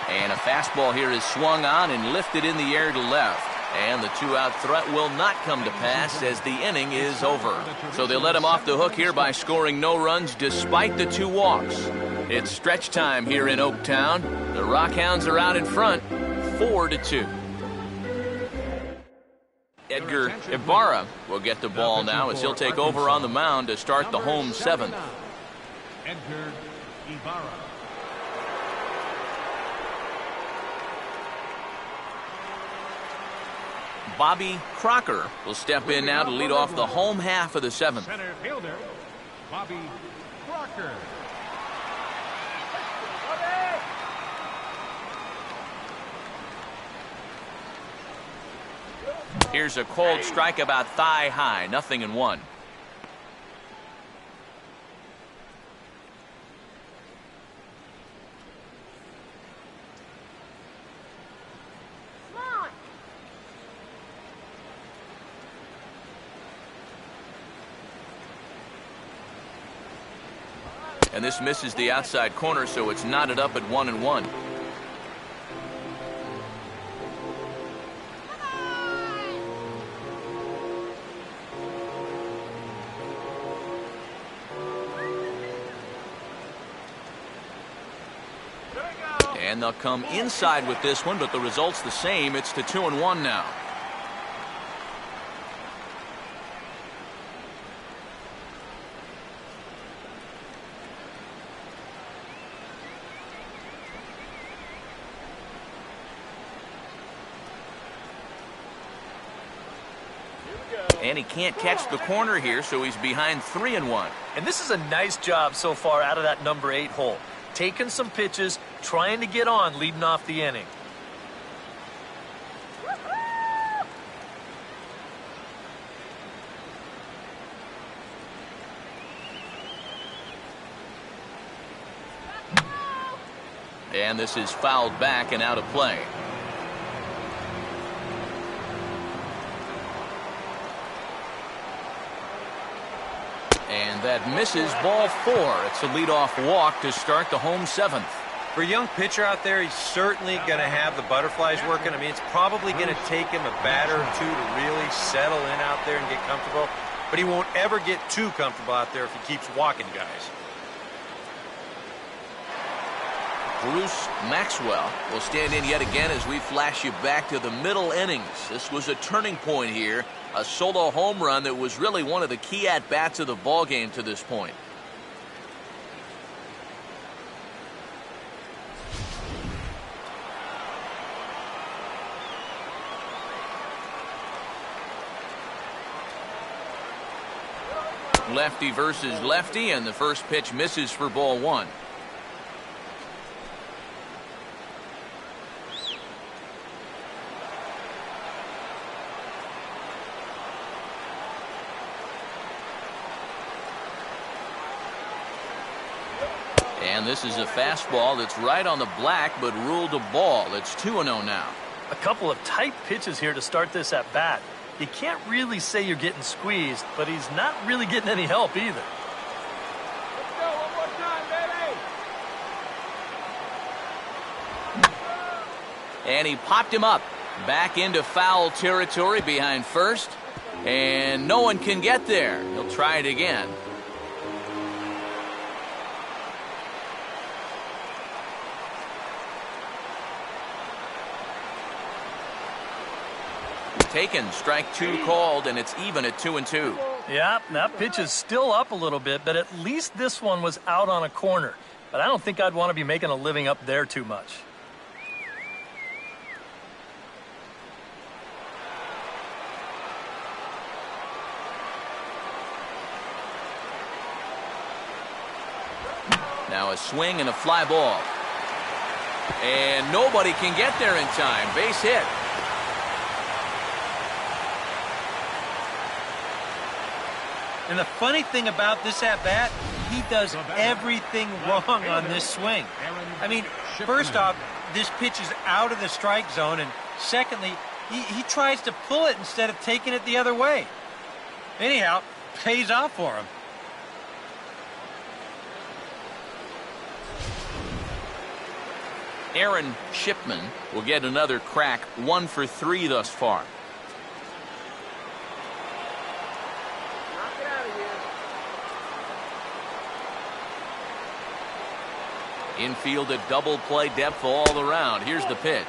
A: And a fastball here is swung on and lifted in the air to left. And the 2-out threat will not come to pass as the inning is over. So they let him off the hook here by scoring no runs despite the 2 walks. It's stretch time here in Oaktown. The Rockhounds are out in front, 4-2. Edgar Ibarra will get the ball now as he'll take over on the mound to start the home seventh.
B: Edgar Ibarra.
A: Bobby Crocker will step in now to lead off the home half of the seventh.
B: Center fielder, Bobby Crocker.
A: Here's a cold strike about thigh high, 0-1. And this misses the outside corner, so it's knotted up at 1-1. And they'll come inside with this one, but the result's the same. It's to 2-1 now. And he can't catch the corner here, so he's behind 3-1.
D: And this is a nice job so far out of that number 8 hole. Taking some pitches, trying to get on, leading off the inning.
A: And this is fouled back and out of play. And that misses, ball 4. It's a leadoff walk to start the home seventh.
C: For a young pitcher out there, he's certainly going to have the butterflies working. I mean, it's probably going to take him a batter or two to really settle in out there and get comfortable. But he won't ever get too comfortable out there if he keeps walking guys.
A: Bruce Maxwell will stand in yet again as we flash you back to the middle innings. This was a turning point here. A solo home run that was really one of the key at-bats of the ballgame to this point. Lefty versus lefty, and the first pitch misses for ball 1. And this is a fastball that's right on the black, but ruled a ball. It's 2-0 now.
D: A couple of tight pitches here to start this at bat. You can't really say you're getting squeezed, but he's not really getting any help either.
E: Let's go one more time, baby.
A: And he popped him up. Back into foul territory behind first. And no one can get there. He'll try it again. Taken, strike 2 called, and it's even at 2-2.
D: Yeah, that pitch is still up a little bit, but at least this one was out on a corner. But I don't think I'd want to be making a living up there too much.
A: Now a swing and a fly ball. And nobody can get there in time. Base hit.
C: And the funny thing about this at-bat, he does everything wrong on this swing. I mean, first off, this pitch is out of the strike zone, and secondly, he tries to pull it instead of taking it the other way. Anyhow, pays off for him.
A: Aaron Shipman will get another crack, 1 for 3 thus far. Infield at double play depth all around. Here's the pitch.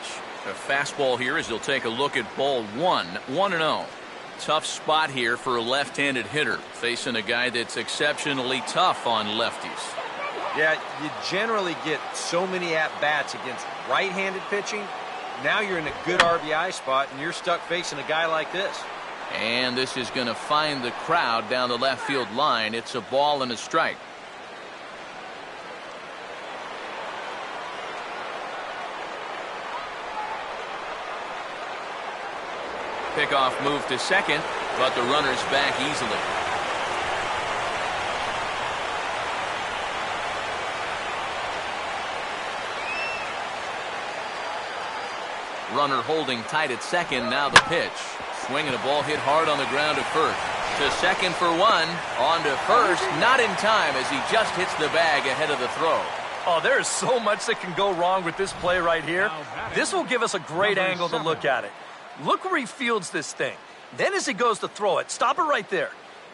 A: A fastball here as he'll take a look at ball 1. 1-0. Tough spot here for a left-handed hitter, facing a guy that's exceptionally tough on lefties.
H: Yeah, you generally get so many at-bats against right-handed pitching. Now you're in a good RBI spot, and you're stuck facing a guy like this.
A: And this is going to find the crowd down the left field line. It's a ball and a strike. Pickoff move to second, but the runner's back easily. Runner holding tight at second. Now the pitch. Swinging a ball hit hard on the ground to first. To second for one. On to first. Not in time as he just hits the bag ahead of the throw.
D: Oh, there is so much that can go wrong with this play right here. This will give us a great angle to look at it. Look where he fields this thing. Then as he goes to throw it, stop it right there.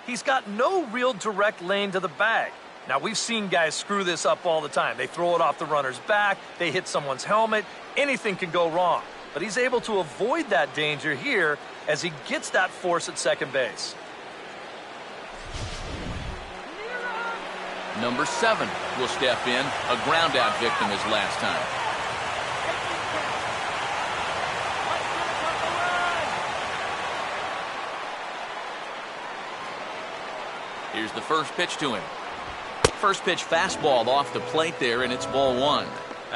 D: He's got no real direct lane to the bag. Now, we've seen guys screw this up all the time. They throw it off the runner's back. They hit someone's helmet. Anything can go wrong. But he's able to avoid that danger here as he gets that force at second base.
A: Number 7 will step in. A ground out victim his last time. Here's the first pitch to him. First pitch fastball off the plate there, and it's ball 1.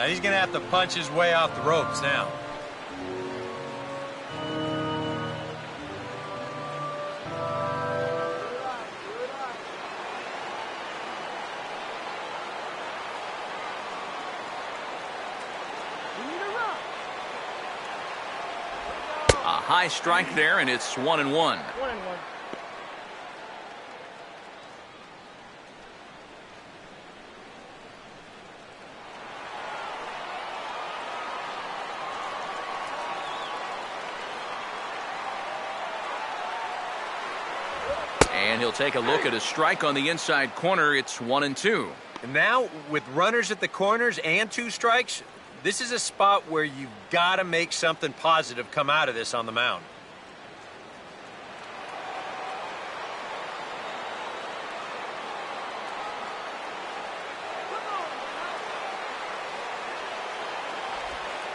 C: He's going to have to punch his way off the ropes now.
A: A high strike there, and it's 1-1.
E: 1-1.
A: And he'll take a look at a strike on the inside corner. It's 1-2.
H: And now, with runners at the corners and 2 strikes, this is a spot where you've got to make something positive come out of this on the mound.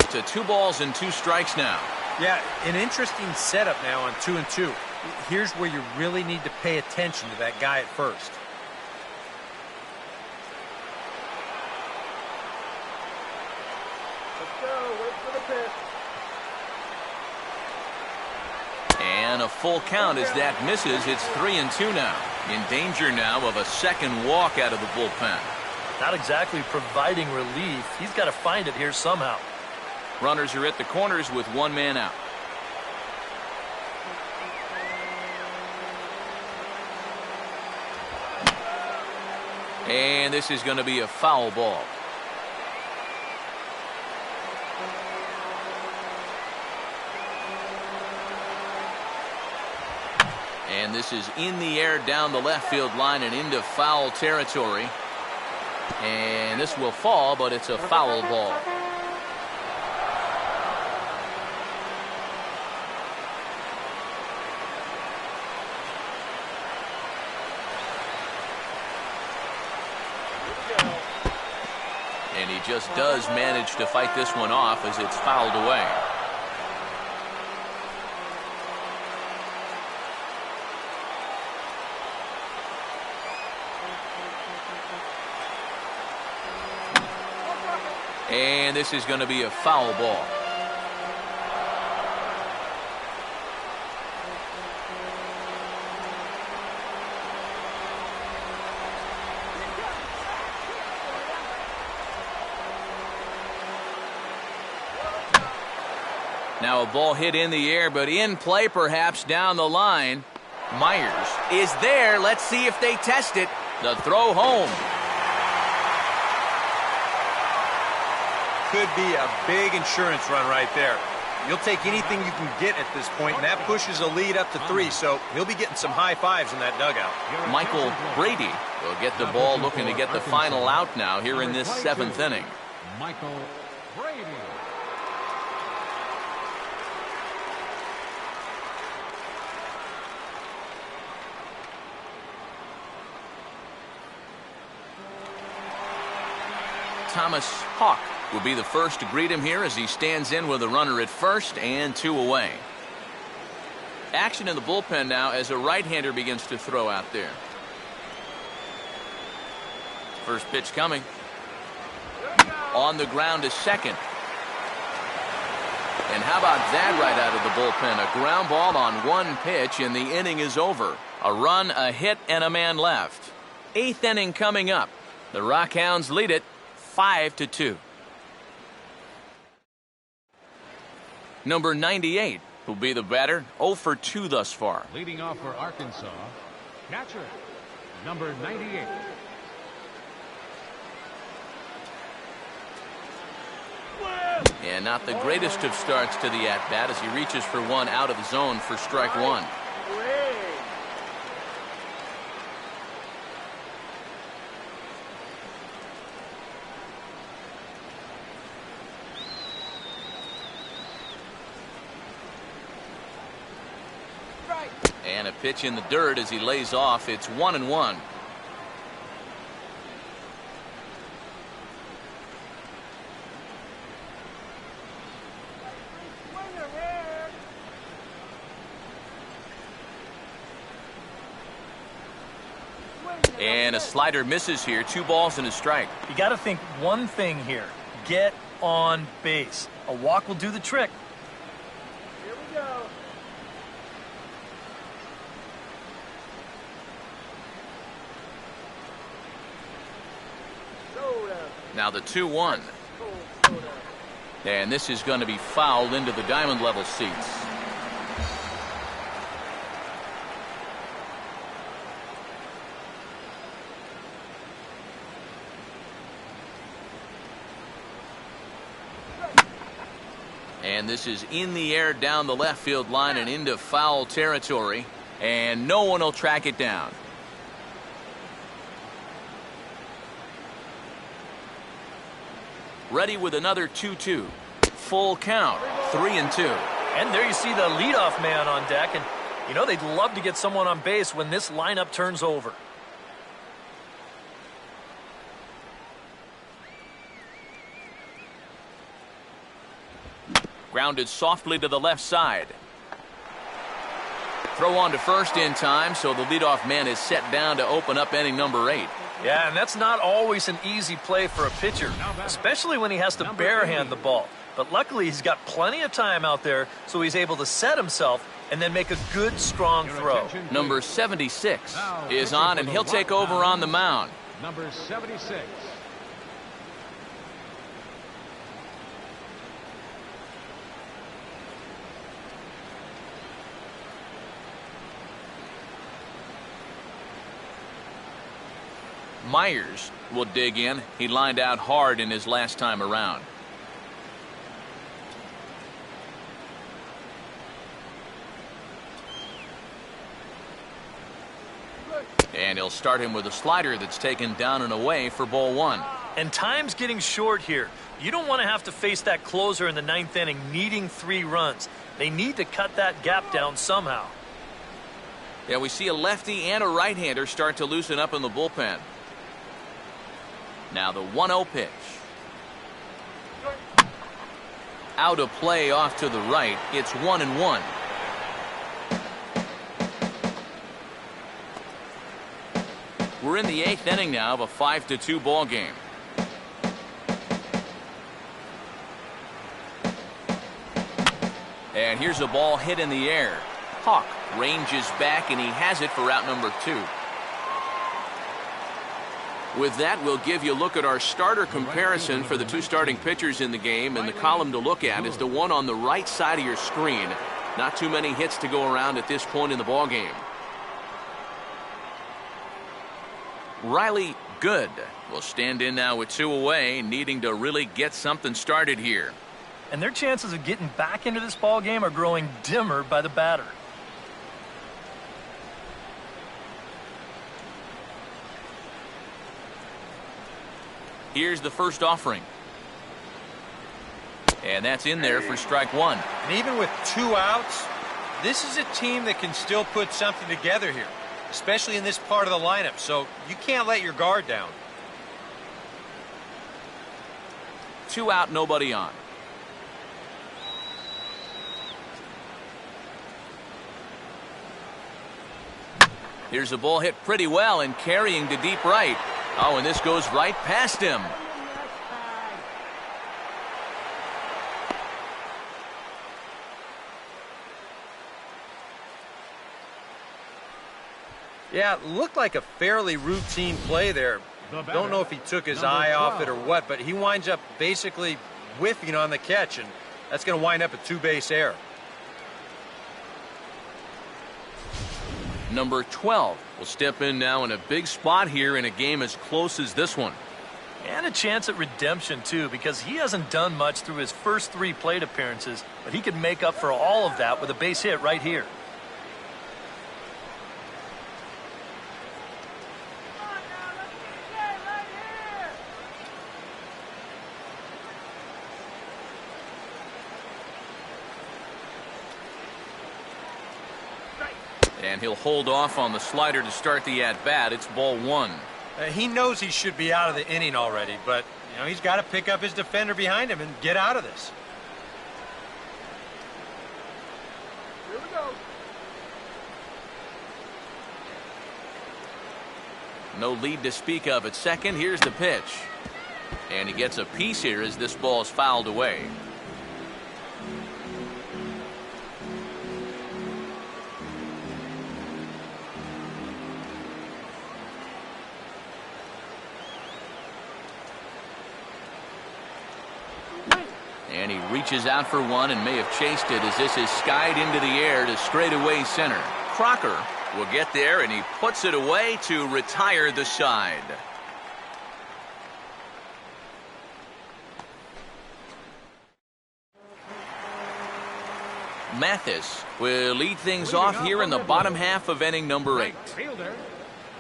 A: To 2 balls and 2 strikes now.
H: Yeah, an interesting setup now on 2-2. Here's where you really need to pay attention to that guy at first.
E: Let's go. Wait for the pitch.
A: And a full count as that misses. It's 3-2 now. In danger now of a second walk out of the bullpen.
D: Not exactly providing relief. He's got to find it here somehow.
A: Runners are at the corners with 1 man out. And this is going to be a foul ball. And this is in the air down the left field line and into foul territory. And this will fall, but it's a foul ball. And he just does manage to fight this one off as it's fouled away. And this is going to be a foul ball. Now a ball hit in the air, but in play perhaps down the line. Myers is there. Let's see if they test it. The throw home.
H: Could be a big insurance run right there. You'll take anything you can get at this point, and that pushes a lead up to 3, so he'll be getting some high fives in that dugout.
A: Michael Brady will get the ball, looking to get the final out now here in this 7th inning.
B: Michael Brady.
A: Thomas Hawk will be the first to greet him here as he stands in with a runner at first and 2 away. Action in the bullpen now as a right-hander begins to throw out there. First pitch coming. On the ground to second. And how about that right out of the bullpen? A ground ball on 1 pitch, and the inning is over. A run, a hit, and a man left. 8th inning coming up. The Rockhounds lead it 5-2. Number 98 will be the batter, 0 for 2 thus far.
B: Leading off for Arkansas, catcher, number 98.
A: And not the greatest of starts to the at-bat as he reaches for one out of the zone for strike 1. And a pitch in the dirt as he lays off. It's 1-1. And a slider misses here. 2 balls and a strike.
D: You got to think one thing here. Get on base. A walk will do the trick.
E: Here we go.
A: Now the 2-1. And this is going to be fouled into the diamond level seats. And this is in the air down the left field line and into foul territory. And no one will track it down. Ready with another 2-2. Full count, 3-2.
D: And there you see the leadoff man on deck. And, you know, they'd love to get someone on base when this lineup turns over.
A: Grounded softly to the left side. Throw on to first in time, so the leadoff man is set down to open up inning number 8.
D: Yeah, and that's not always an easy play for a pitcher, especially when he has to barehand the ball. But luckily, he's got plenty of time out there, so he's able to set himself and then make a good, strong throw.
A: Number 76 is on, and he'll take over on the mound.
B: Number 76.
A: Myers will dig in. He lined out hard in his last time around. And he'll start him with a slider that's taken down and away for ball 1.
D: And time's getting short here. You don't want to have to face that closer in the 9th inning needing 3 runs. They need to cut that gap down somehow.
A: Yeah, we see a lefty and a right-hander start to loosen up in the bullpen. Now the 1-0 pitch. Out of play off to the right. It's 1-1. We're in the 8th inning now of a 5-2 ball game. And here's a ball hit in the air. Hawk ranges back, and he has it for out number 2. With that, we'll give you a look at our starter comparison for the 2 starting pitchers in the game, and the column to look at is the one on the right side of your screen. Not too many hits to go around at this point in the ball game. Riley Good will stand in now with 2 away, needing to really get something started here.
D: And their chances of getting back into this ball game are growing dimmer by the batter.
A: Here's the first offering. And that's in there for strike 1.
C: And even with 2 outs, this is a team that can still put something together here, especially in this part of the lineup. So you can't let your guard down.
A: 2 out, nobody on. Here's a ball hit pretty well and carrying to deep right. Oh, and this goes right past him.
H: Yeah, it looked like a fairly routine play there. Don't know if he took his eye off it or what, but he winds up basically whiffing on the catch, and that's going to wind up a 2-base error.
A: Number 12 will step in now in a big spot here in a game as close as this one.
D: And a chance at redemption, too, because he hasn't done much through his first 3 plate appearances, but he could make up for all of that with a base hit right here.
A: And he'll hold off on the slider to start the at-bat. It's ball 1.
C: He knows he should be out of the inning already, but he's got to pick up his defender behind him and get out of this.
E: Here we go.
A: No lead to speak of at second. Here's the pitch. And he gets a piece here as this ball is fouled away. And he reaches out for one and may have chased it as this is skied into the air to straightaway center. Crocker will get there, and he puts it away to retire the side. Mathis will lead things off here in the bottom half of inning number 8.
B: Fielder,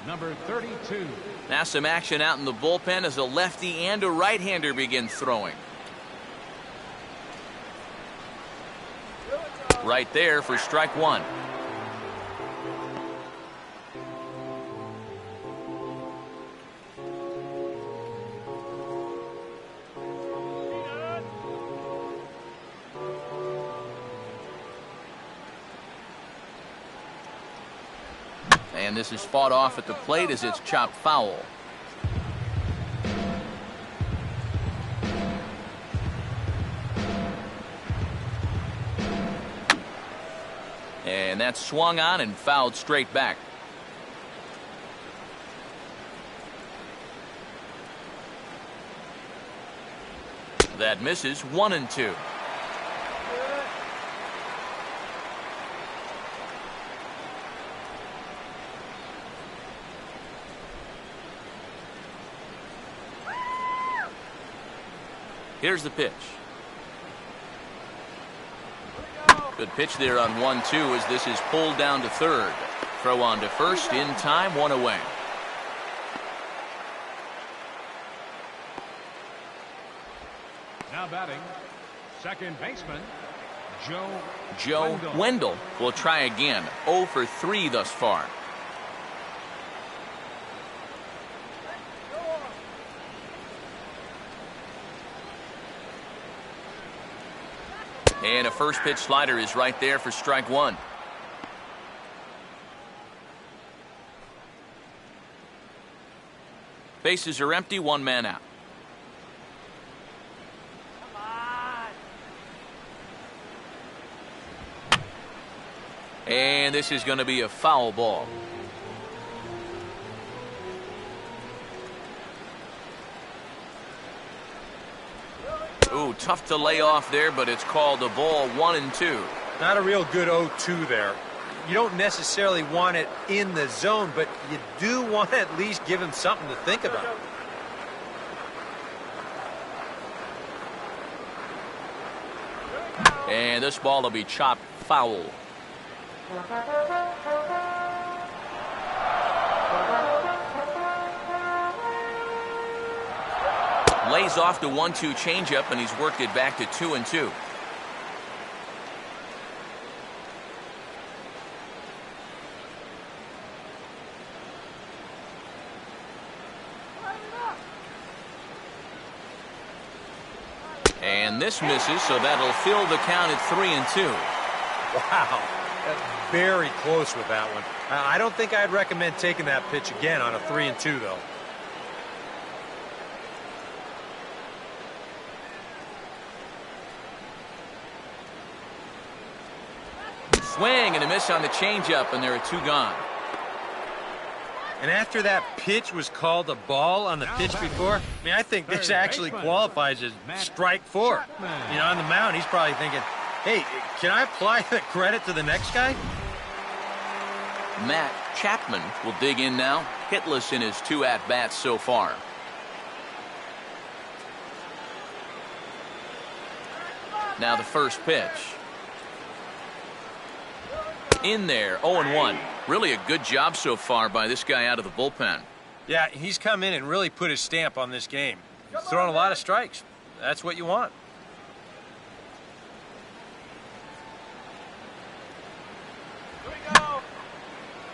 B: number 32.
A: Now some action out in the bullpen as a lefty and a right-hander begin throwing. Right there for strike 1. And this is fought off at the plate as it's chopped foul. And that's swung on and fouled straight back. That misses. 1-2. Here's the pitch. Good pitch there on 1-2 as this is pulled down to third. Throw on to first in time, 1 away.
B: Now batting, second baseman,
A: Joe Wendell will try again. 0 for 3 thus far. And a first pitch slider is right there for strike 1. Bases are empty, 1 man out. And this is going to be a foul ball. Ooh, tough to lay off there, but it's called a ball. 1-2.
H: Not a real good 0-2 there. You don't necessarily want it in the zone, but you do want to at least give him something to think about.
A: And this ball will be chopped foul. Lays off the 1-2 changeup, and he's worked it back to 2-2. And this misses, so that'll fill the count at 3-2.
H: Wow. Very close with that one. I don't think I'd recommend taking that pitch again on a 3-2, though.
A: Swing and a miss on the changeup, and there are 2 gone.
H: And after that pitch was called a ball on the pitch before, I mean, I think this actually qualifies as strike 4. You know, on the mound, he's probably thinking, hey, can I apply the credit to the next guy?
A: Matt Chapman will dig in now, hitless in his 2 at-bats so far. Now the first pitch. In there, 0-1. Really a good job so far by this guy out of the bullpen.
H: Yeah, he's come in and really put his stamp on this game. He's thrown a lot of strikes. That's what you want.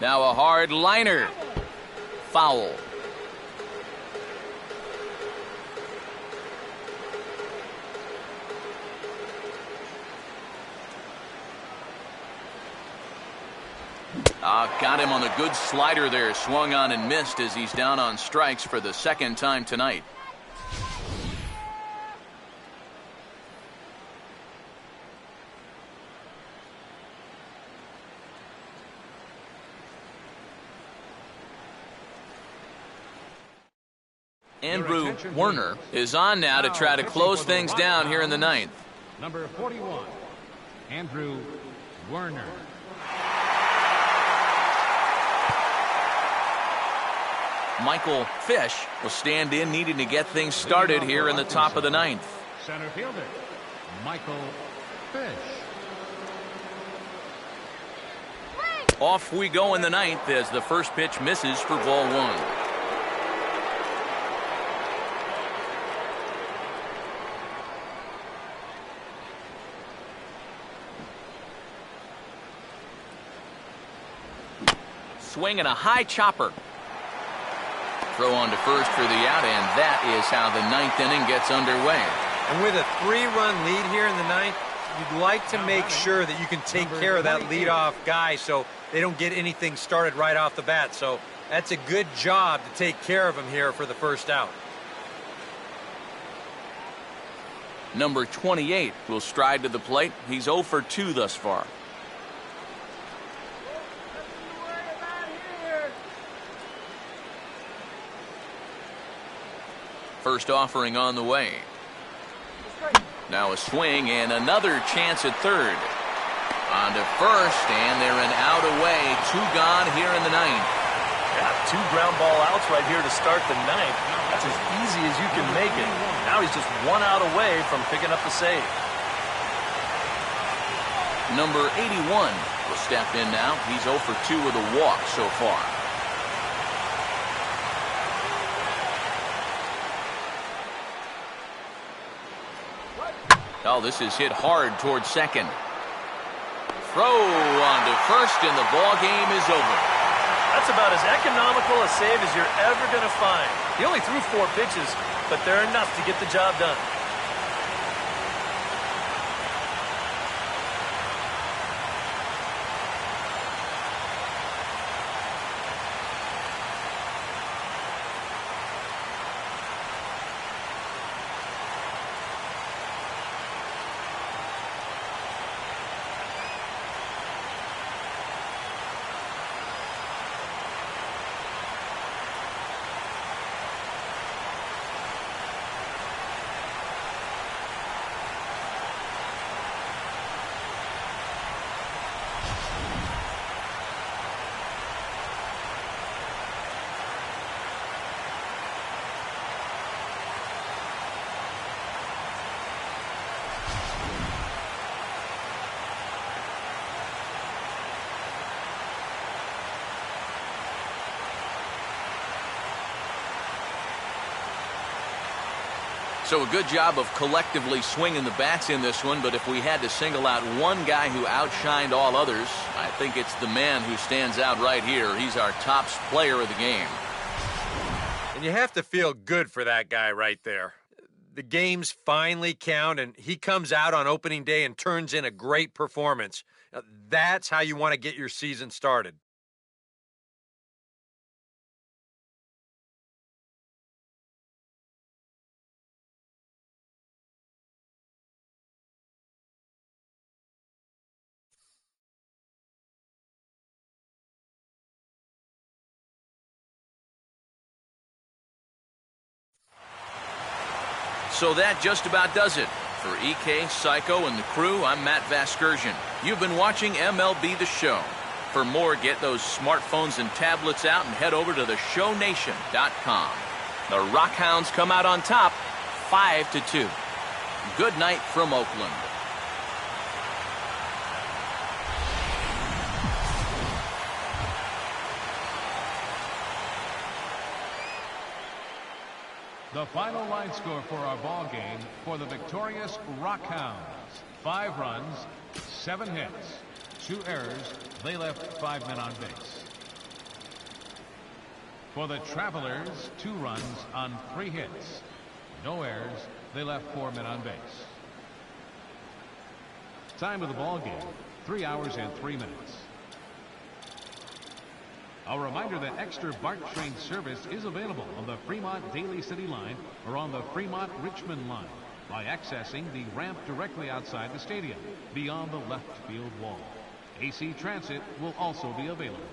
A: Now a hard liner. Foul. Got him on the good slider there. Swung on and missed as he's down on strikes for the 2nd time tonight. Andrew Werner is on now to try to close things down here in the 9th.
B: Number 41, Andrew Werner.
A: Michael Fish will stand in, needing to get things started here in the top of the 9th.
B: Center fielder, Michael Fish.
A: Off we go in the 9th as the first pitch misses for ball 1. Swing and a high chopper. Throw on to first for the out, and that is how the 9th inning gets underway.
H: And with a 3-run lead here in the 9th, you'd like to make sure that you can take care of that leadoff guy so they don't get anything started right off the bat. So that's a good job to take care of him here for the first out.
A: Number 28 will stride to the plate. He's 0 for 2 thus far. First offering on the way. Now a swing and another chance at third. On to first, and they're an out away. 2 gone here in the 9th.
D: Yeah, 2 ground ball outs right here to start the 9th. That's as easy as you can make it. Now he's just 1 out away from picking up the save.
A: Number 81 will step in now. He's 0 for 2 with a walk so far. Oh, this is hit hard towards second. Throw on to first, and the ball game is over.
D: That's about as economical a save as you're ever going to find. He only threw 4 pitches, but they're enough to get the job done.
A: So a good job of collectively swinging the bats in this one, but if we had to single out one guy who outshined all others, I think it's the man who stands out right here. He's our top player of the game.
H: And you have to feel good for that guy right there. the games finally count, and he comes out on opening day and turns in a great performance. That's how you want to get your season started.
A: So that just about does it. For EK, Psycho, and the crew, I'm Matt Vasgersian. You've been watching MLB The Show. For more, get those smartphones and tablets out and head over to theshownation.com. The Rockhounds come out on top, 5-2. Good night from Oakland.
B: The final line score for our ball game for the victorious Rockhounds. 5 runs, 7 hits, 2 errors. They left 5 men on base. For the Travelers, 2 runs on 3 hits. No errors. They left 4 men on base. Time of the ball game, 3 hours and 3 minutes. A reminder that extra BART train service is available on the Fremont Daly City line or on the Fremont Richmond line by accessing the ramp directly outside the stadium beyond the left field wall. AC Transit will also be available.